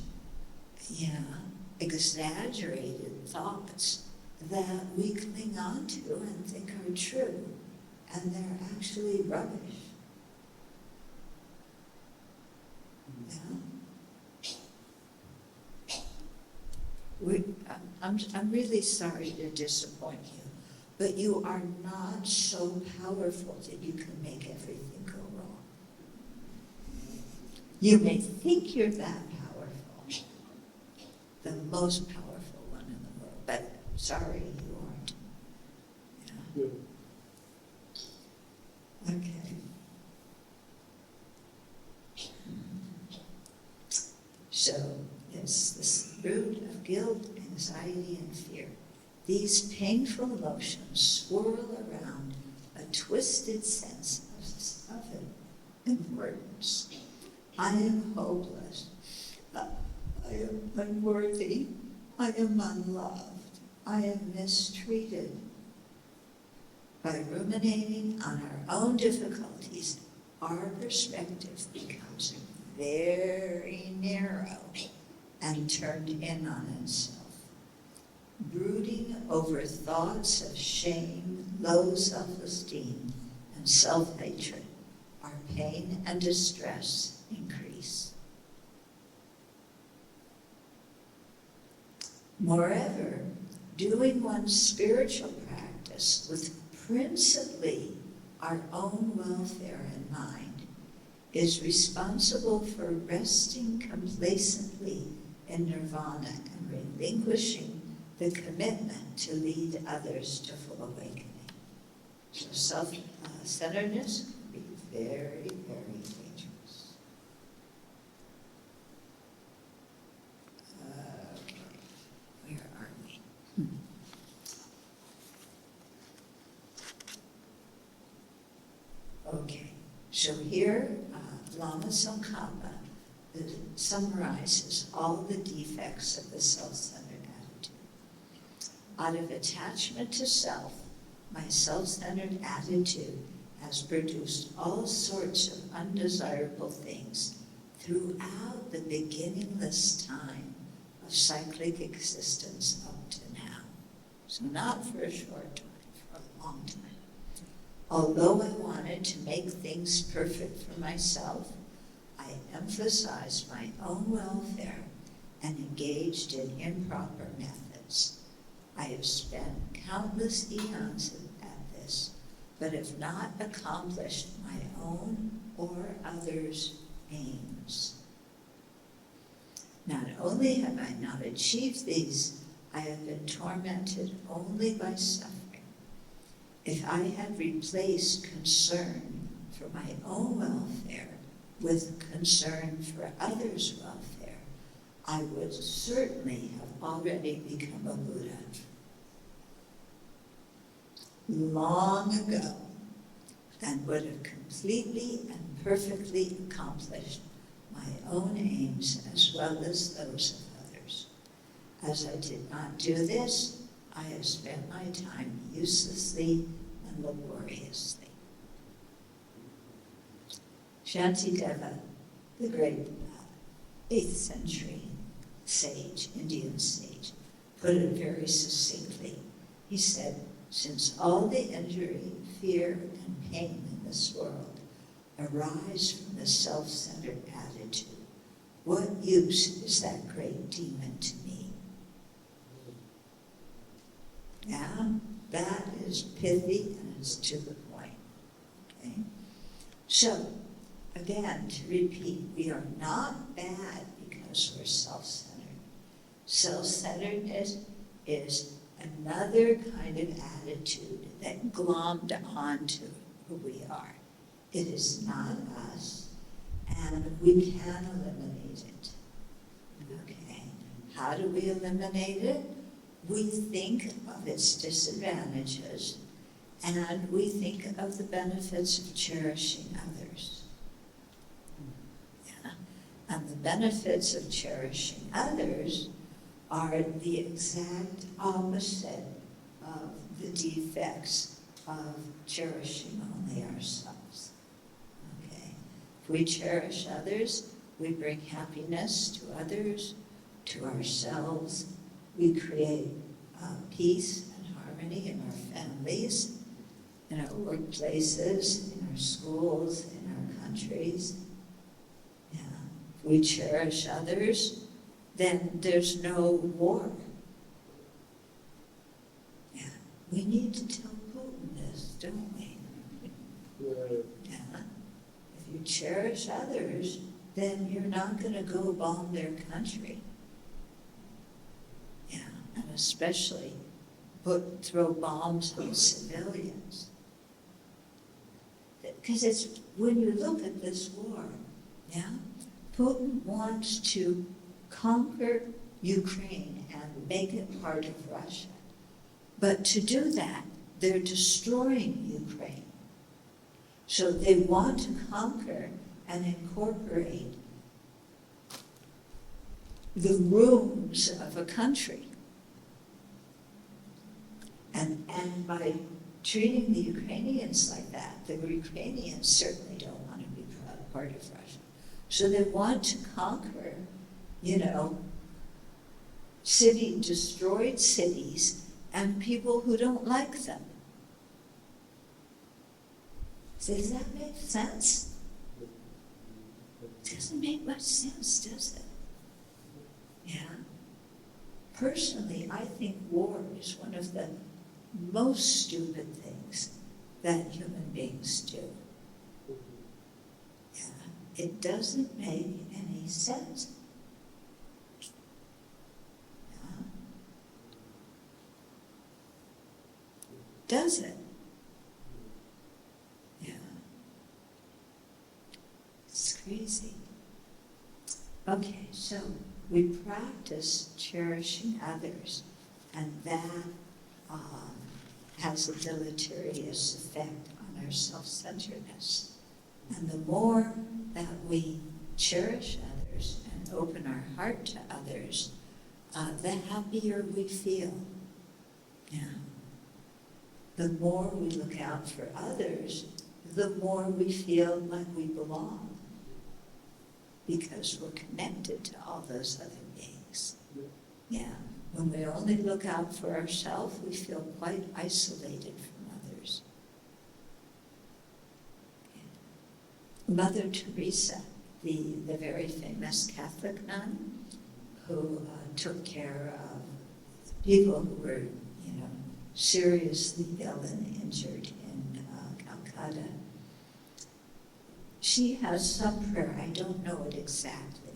exaggerated thoughts that we cling on to and think are true, and they're actually rubbish. I'm really sorry to disappoint you, but you are not so powerful that you can make everything go wrong. You may think you're that powerful, the most powerful one in the world, but sorry, you aren't. Yeah. Okay. So it's this root of guilt, anxiety, and fear. These painful emotions swirl around a twisted sense of importance. I am hopeless. I am unworthy. I am unloved. I am mistreated. By ruminating on our own difficulties, our perspective becomes very narrow and turned in on itself. Brooding over thoughts of shame, low self-esteem, and self-hatred, our pain and distress increase. Moreover, doing one's spiritual practice with principally our own welfare in mind is responsible for resting complacently in nirvana and relinquishing the commitment to lead others to full awakening. So self-centeredness can be very, very dangerous. Okay, where are we? Okay, so here Lama Tsongkhapa summarizes all the defects of the self-centered attitude. Out of attachment to self, my self-centered attitude has produced all sorts of undesirable things throughout the beginningless time of cyclic existence up to now. So not for a short time, for a long time. Although I wanted to make things perfect for myself, I emphasized my own welfare and engaged in improper methods. I have spent countless eons at this, but have not accomplished my own or others' aims. Not only have I not achieved these, I have been tormented only by suffering. If I had replaced concern for my own welfare with concern for others' welfare, I would certainly have already become a Buddha. Long ago, and would have completely and perfectly accomplished my own aims as well as those of others. As I did not do this, I have spent my time uselessly and laboriously. Shantideva, the great 8th century sage, Indian sage, put it very succinctly. He said, since all the injury, fear, and pain in this world arise from the self-centered attitude, what use is that great demon to me? Yeah, that is pithy and it's to the point. Okay? So, again, to repeat, we are not bad because we're self-centered. Self-centeredness is another kind of attitude that glommed onto who we are. It is not us, and we can eliminate it. Okay, how do we eliminate it? We think of its disadvantages, and we think of the benefits of cherishing others. Yeah. And the benefits of cherishing others are the exact opposite of the defects of cherishing only ourselves. Okay? If we cherish others, we bring happiness to others, to ourselves. We create peace and harmony in our families, in our workplaces, in our schools, in our countries. Yeah. If we cherish others, then there's no war. Yeah. We need to tell Putin this, don't we? Yeah. If you cherish others, then you're not going to go bomb their country. Yeah. And especially throw bombs on civilians. Because it's, when you look at this war, yeah, Putin wants to conquer Ukraine and make it part of Russia. But to do that, they're destroying Ukraine. So they want to conquer and incorporate the rooms of a country. And by treating the Ukrainians like that, the Ukrainians certainly don't want to be part of Russia. So they want to conquer, destroyed cities and people who don't like them. Does that make sense? It doesn't make much sense, does it? Yeah. Personally, I think war is one of the most stupid things that human beings do. Yeah. It doesn't make any sense. Yeah. Does it? Yeah. It's crazy. Okay, so we practice cherishing others, and that has a deleterious effect on our self-centeredness. And the more that we cherish others and open our heart to others, the happier we feel. Yeah. The more we look out for others, the more we feel like we belong, because we're connected to all those other beings. Yeah. When we only look out for ourselves, we feel quite isolated from others. Mother Teresa, the very famous Catholic nun who took care of people who were, seriously ill and injured in Calcutta. She has some prayer, I don't know it exactly,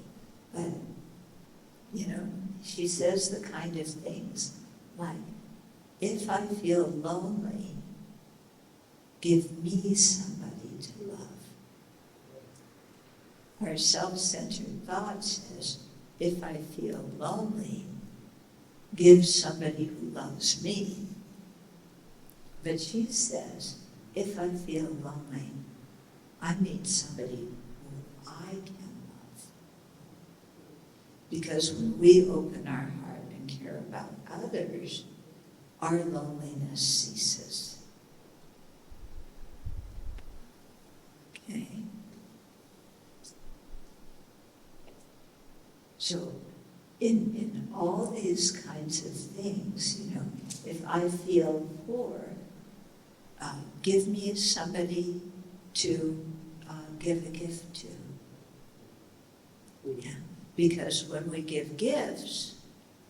but she says the kind of things like, if I feel lonely, give me somebody to love. Our self-centered thought says, if I feel lonely, give somebody who loves me. But she says, if I feel lonely, I need somebody who I can love. Because when we open our heart and care about others, our loneliness ceases. Okay? So, in all these kinds of things, if I feel poor, give me somebody to give a gift to. Yeah. Because when we give gifts,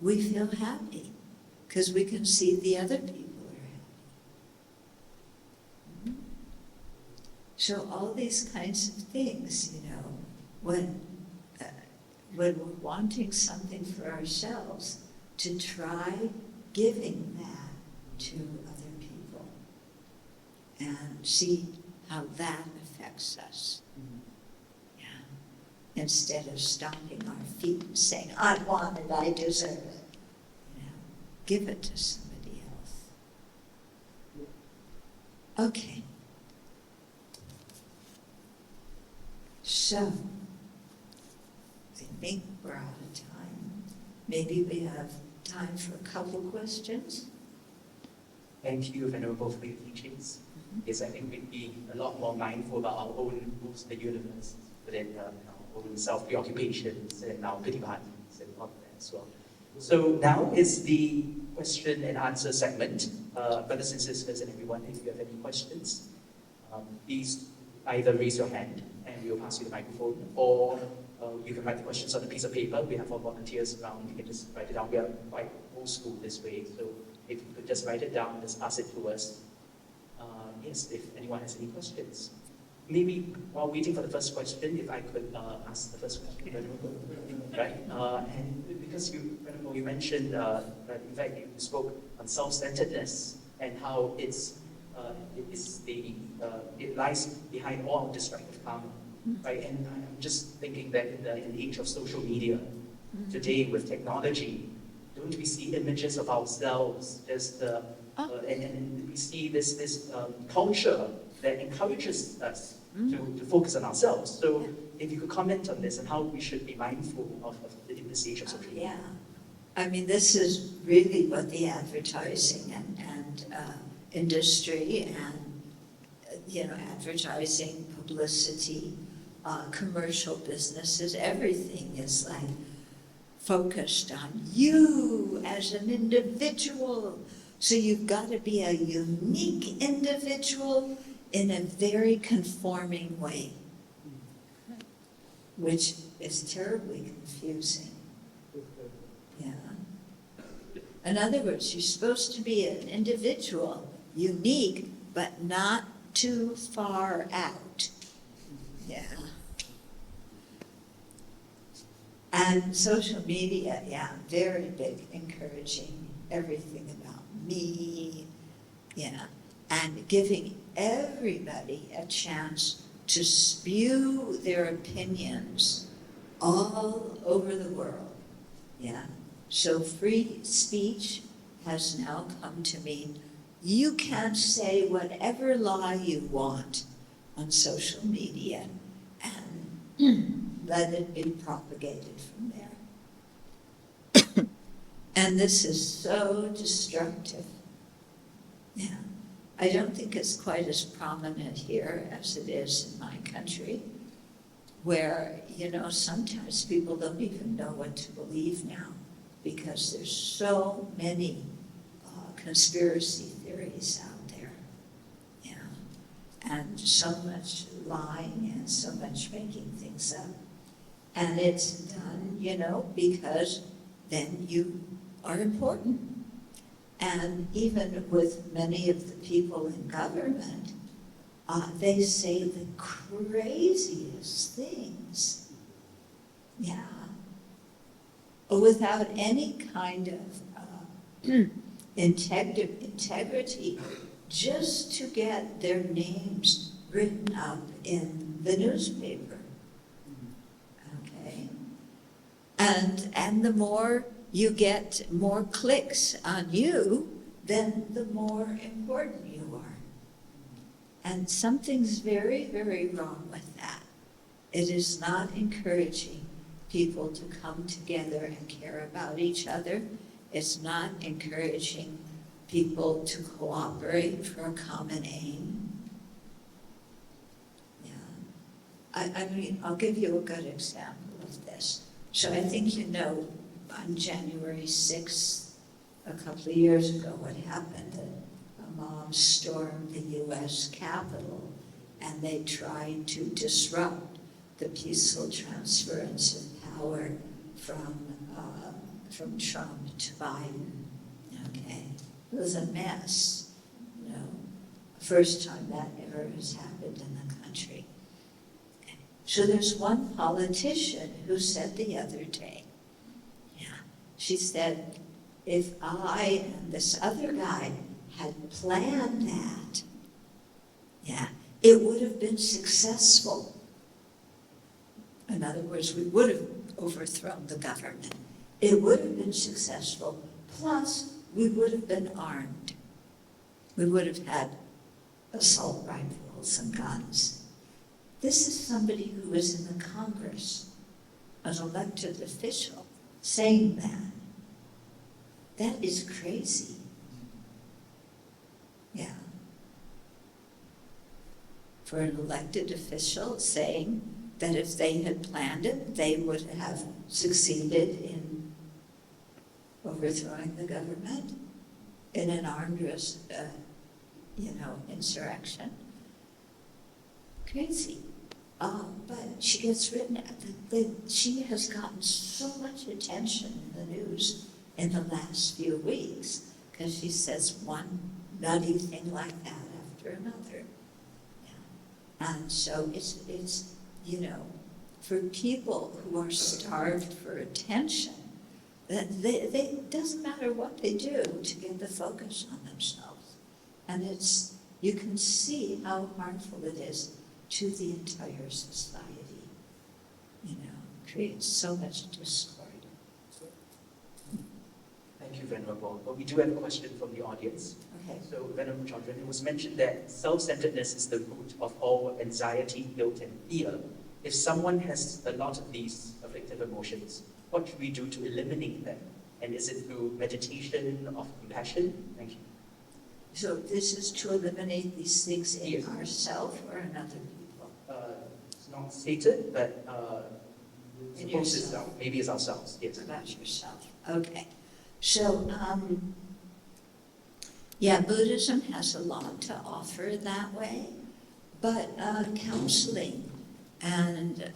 we feel happy because we can see the other people are happy. So all these kinds of things, when we're wanting something for ourselves, to try giving that to other people and see how that affects us. Instead of stomping our feet and saying, I want it, I deserve it. Give it to somebody else. Okay. So, I think we're out of time. Maybe we have time for a couple questions. Thank you, Venerable, for your teachings. Yes, I think we'd be a lot more mindful about our own rules of the universe, but then our own self-preoccupations and our pity parties and all that as well. So now is the question and answer segment. Brothers and sisters and everyone, if you have any questions, please either raise your hand and we will pass you the microphone, or you can write the questions on a piece of paper. We have our volunteers around. You can just write it down. We are quite old school this way, so if you could just write it down, just pass it to us. Yes, if anyone has any questions. Maybe while waiting for the first question, if I could ask the first question, right? And because you mentioned that in fact you spoke on self-centeredness and how it lies behind all destructive karma, right? And I'm just thinking that in the age of social media today with technology, don't we see images of ourselves just and we see this culture that encourages us to focus on ourselves. So if you could comment on this and how we should be mindful of in this age of social media. Yeah. I mean, this is really what the advertising and industry and, advertising, publicity, commercial businesses, everything is like focused on you as an individual. So you've got to be a unique individual in a very conforming way, which is terribly confusing. Yeah. In other words, you're supposed to be an individual, unique, but not too far out. Yeah. And social media, very big, encouraging everything about me, and giving everybody a chance to spew their opinions all over the world. So free speech has now come to mean you can say whatever lie you want on social media and let it be propagated from there. And this is so destructive. I don't think it's quite as prominent here as it is in my country, where, sometimes people don't even know what to believe now because there's so many conspiracy theories out there. And so much lying and so much making things up. And it's done, because then you are important. And even with many of the people in government, they say the craziest things. Without any kind of integrity, just to get their names written up in the newspaper. Okay? And the more you get more clicks on you, then the more important you are. And something's very, very wrong with that. It is not encouraging people to come together and care about each other. It's not encouraging people to cooperate for a common aim. I mean, I'll give you a good example of this. So I think on January 6th, a couple of years ago, what happened, a mob stormed the U.S. Capitol, and they tried to disrupt the peaceful transference of power from Trump to Biden. Okay, it was a mess. You know, first time that ever has happened in the country. So there's one politician who said the other day, she said, if I and this other guy had planned that, it would have been successful. In other words, we would have overthrown the government. It would have been successful, plus we would have been armed. We would have had assault rifles and guns. This is somebody who was in the Congress, an elected official, saying that. That is crazy. Yeah. For an elected official saying that if they had planned it, they would have succeeded in overthrowing the government in an armed, insurrection. Crazy. But she gets written, she has gotten so much attention in the news in the last few weeks because she says one nutty thing like that after another. Yeah. And so it's for people who are starved for attention, that it doesn't matter what they do to get the focus on themselves. And you can see how harmful it is to the entire society. Creates so much discord. Thank you, Venerable. But we do have a question from the audience. Okay. So, Venerable Chandran, it was mentioned that self-centeredness is the root of all anxiety, guilt, and fear. If someone has a lot of these afflictive emotions, what should we do to eliminate them? And is it through meditation of compassion? Thank you. So this is to eliminate these things in Yes. ourselves or in other people? It's not stated, but In suppose yourself. maybe it's ourselves. Yes. About yourself. Okay. So, Buddhism has a lot to offer that way, but counseling and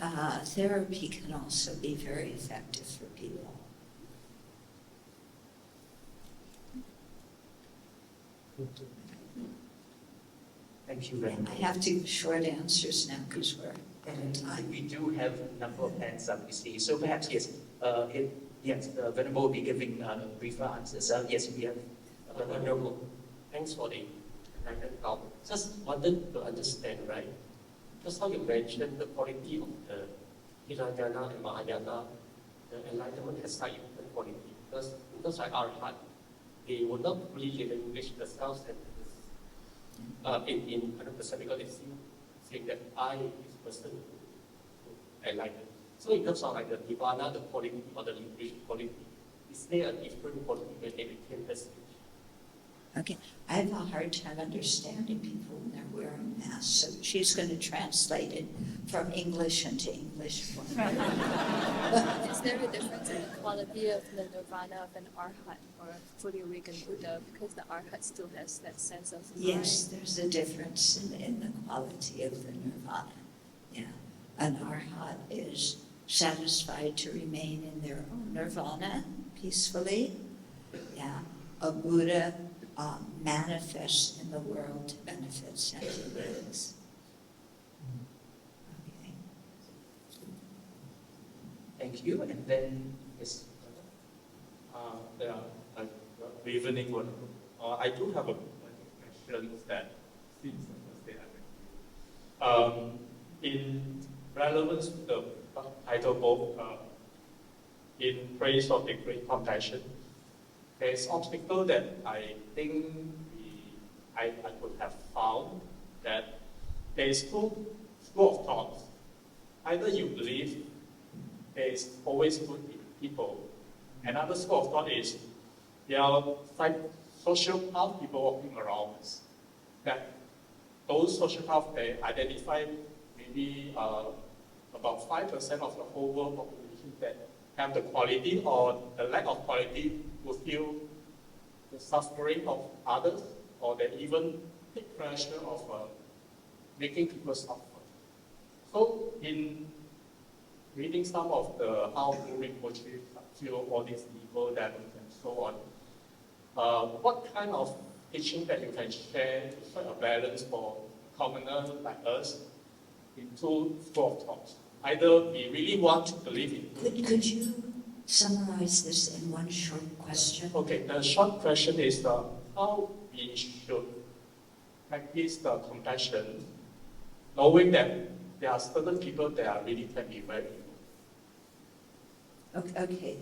therapy can also be very effective for people. Thank you very much. I have to give short answers now because we're at a time. We do have a number of hands up, you see. So perhaps, Venerable will be giving briefer answers. Yes, we have. Venerable, thanks for the enlightened talk. Just wanted to understand, right? Just how you mentioned the quality of the Hinayana and Mahayana, the enlightenment has high different quality. Because like our heart, they will not really relinquish the self-centeredness in 100% because they still saying that I is person enlightened. So in terms of like the Nirvana, the quality or the liberation quality, is there a different quality when they became that stage? Okay, I have a hard time understanding people when they're wearing masks, so she's going to translate it from English into English for me. Is there a difference in the quality of the nirvana of an arhat or a fully awakened Buddha? Because the arhat still has that sense of Yes, there's a difference in the quality of the nirvana. Yeah, an arhat is satisfied to remain in their own nirvana peacefully. Yeah, a Buddha manifests in the world to benefit sentient beings. Okay. Thank you. And then, yes. Good evening, one. I do have a question that since the first day I met you. In relevance to the title book, in praise of the great compassion, there's obstacle that I think I could have found that there is two school of thoughts. Either you believe there is always good in people. Another school of thought is there are social path people walking around us. That those social paths they identify maybe about 5% of the whole world population that have the quality or the lack of quality will feel the suffering of others, or they even take pressure of making people suffer. So in reading some of the how Rinpoche feel all these evil devils and so on. What kind of teaching that you can share to strike a balance for commoner like us in two school of thoughts? Either we really want to believe in. Could you summarize this in one short question? Okay, the short question is how we should practice the compassion, knowing that there are certain people that are really can be very evil. Okay.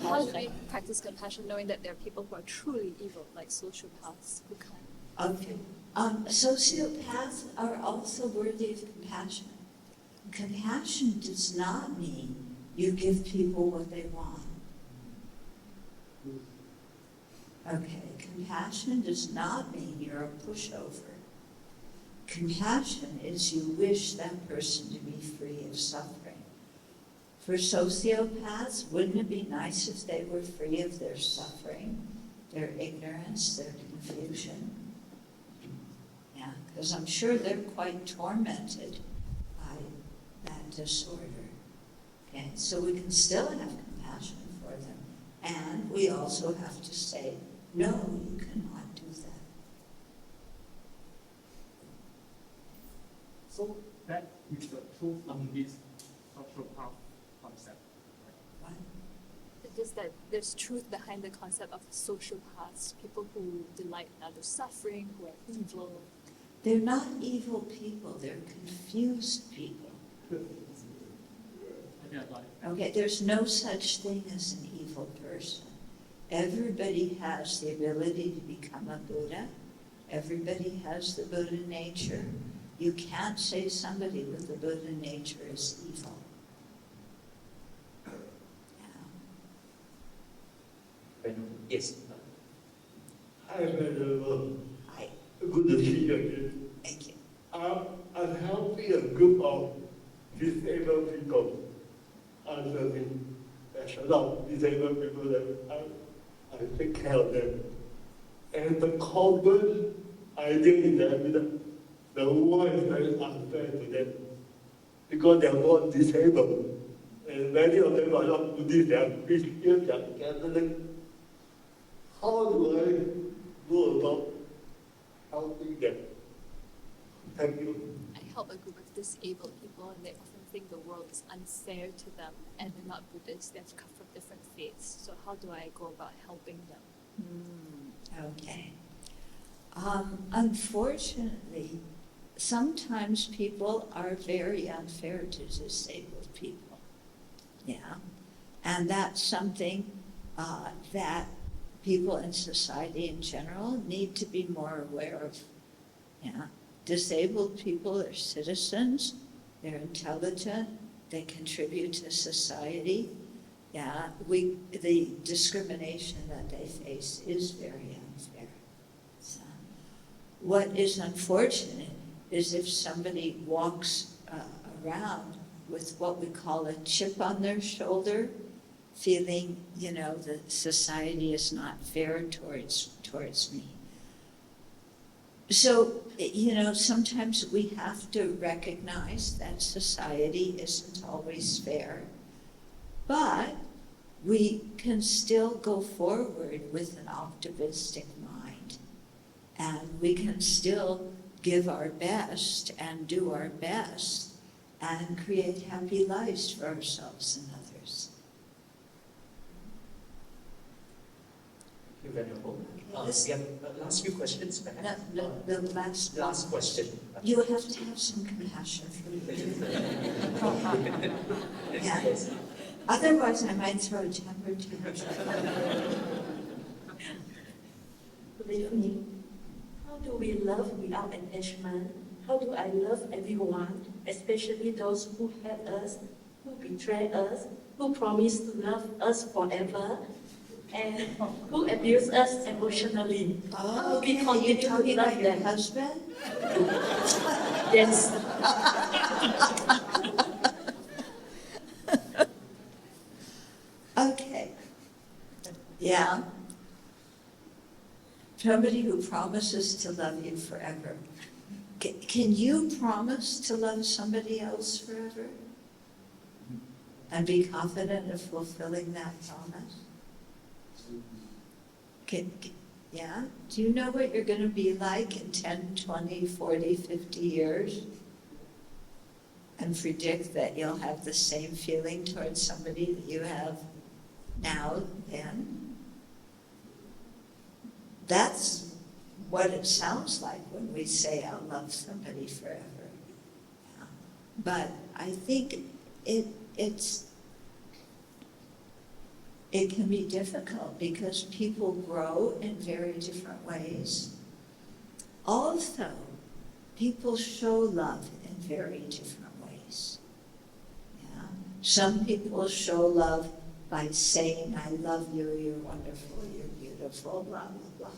How do we practice compassion knowing that there are people who are truly evil, like sociopaths who can't? Okay. Sociopaths are also worthy of compassion. Compassion does not mean you give people what they want. Okay, compassion does not mean you're a pushover. Compassion is you wish that person to be free of suffering. For sociopaths, wouldn't it be nice if they were free of their suffering, their ignorance, their confusion? Yeah, because I'm sure they're quite tormented by that disorder. Okay, so we can still have compassion for them. And we also have to say, no, you cannot do that. So that is the truth on this social path concept. What? It's just that there's truth behind the concept of sociopaths, people who delight in others' suffering, who are evil. They're not evil people, they're confused people. Okay, there's no such thing as an evil person. Everybody has the ability to become a Buddha. Everybody has the Buddha nature. You can't say somebody with the Buddha nature is evil. Yes. Hi, Venerable. Hi, Good to see you again. thank you. I'm helping a group of disabled people. As a lot of disabled people that I take care of them. And the common idea is that the world is very unfair to them because they are not disabled. And many of them are not Buddhists, they are Christians, they are Catholic. How do I go about helping them? Thank you. I help a group of disabled people, and they often think the world is unfair to them, and they're not Buddhists, they have come from different faiths. So how do I go about helping them? Okay. Unfortunately, sometimes people are very unfair to disabled people. Yeah. And that's something that people in society in general need to be more aware of. Yeah. Disabled people are citizens, they're intelligent, they contribute to society. Yeah, the discrimination that they face is very unfair. So, what is unfortunate is if somebody walks around with what we call a chip on their shoulder, feeling, that society is not fair towards me. So, sometimes we have to recognize that society isn't always fair, but we can still go forward with an optimistic mind, and we can still give our best and do our best and create happy lives for ourselves and others. Thank you, Venerable. Okay, We have last few questions, perhaps. The last Question. You have to have some compassion for me. Yeah. Yes. Otherwise, I might throw a temper tantrum. Good evening. How do we love without attachment? How do I love everyone, especially those who hate us, who betray us, who promise to love us forever, and who abuse us emotionally? How do we Okay, continue you talking to love about your them? husband? Yes. Okay. Yeah. Somebody who promises to love you forever. Can you promise to love somebody else forever? And be confident of fulfilling that promise? Yeah? Do you know what you're going to be like in 10, 20, 40, 50 years? And predict that you'll have the same feeling towards somebody that you have now, then? That's what it sounds like when we say I'll love somebody forever. Yeah. But I think it can be difficult because people grow in very different ways. Also, people show love in very different ways. Yeah. Some people show love by saying, I love you, you're wonderful, you're beautiful, blah, blah, blah.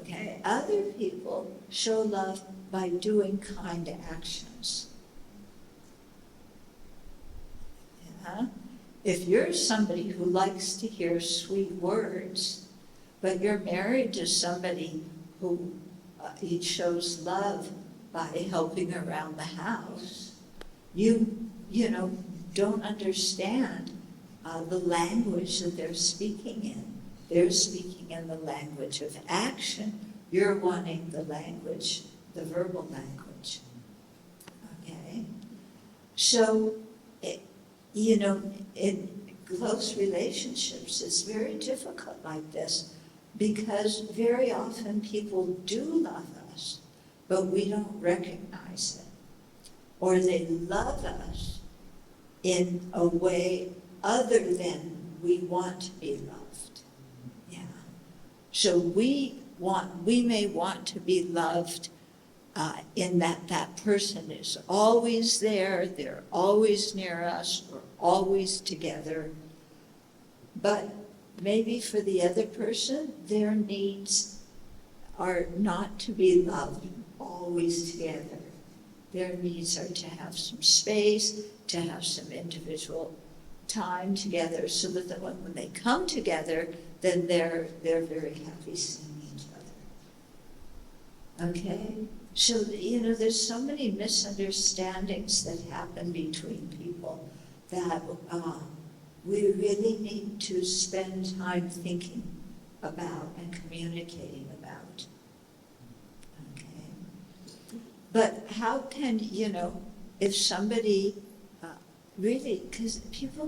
Okay, other people show love by doing kind actions. Yeah? If you're somebody who likes to hear sweet words, but you're married to somebody who he shows love by helping around the house, you don't understand the language that they're speaking in. They're speaking in the language of action. You're wanting the language, the verbal language. Okay? So, in close relationships, it's very difficult like this because very often people do love us, but we don't recognize it. Or they love us in a way other than we want to be loved. Yeah. So we may want to be loved in that person is always there, they're always near us, we're always together. But maybe for the other person, their needs are not to be loved always together. Their needs are to have some space, to have some individual time together, so that when they come together, then they're very happy seeing each other. Okay? So, there's so many misunderstandings that happen between people that we really need to spend time thinking about and communicating about. Okay? But how can, if somebody really, because people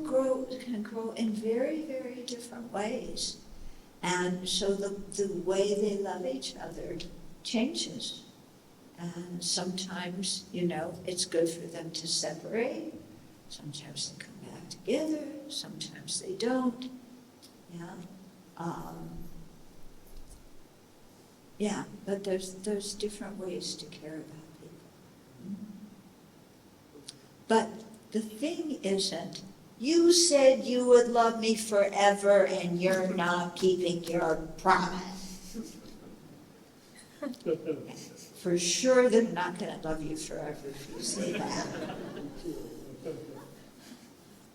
can grow in very, very different ways. And so the way they love each other changes. And sometimes, it's good for them to separate. Sometimes they come back together. Sometimes they don't. Yeah. But there's different ways to care about people. But the thing isn't, you said you would love me forever and you're not keeping your promise. For sure they're not going to love you forever if you say that.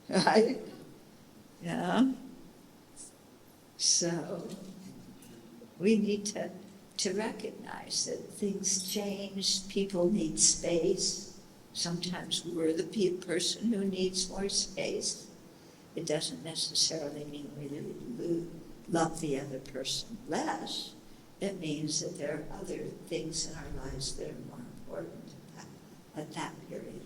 Right? Yeah? So, we need to recognize that things change, people need space. Sometimes we're the person who needs more space. It doesn't necessarily mean we love the other person less. It means that there are other things in our lives that are more important at that period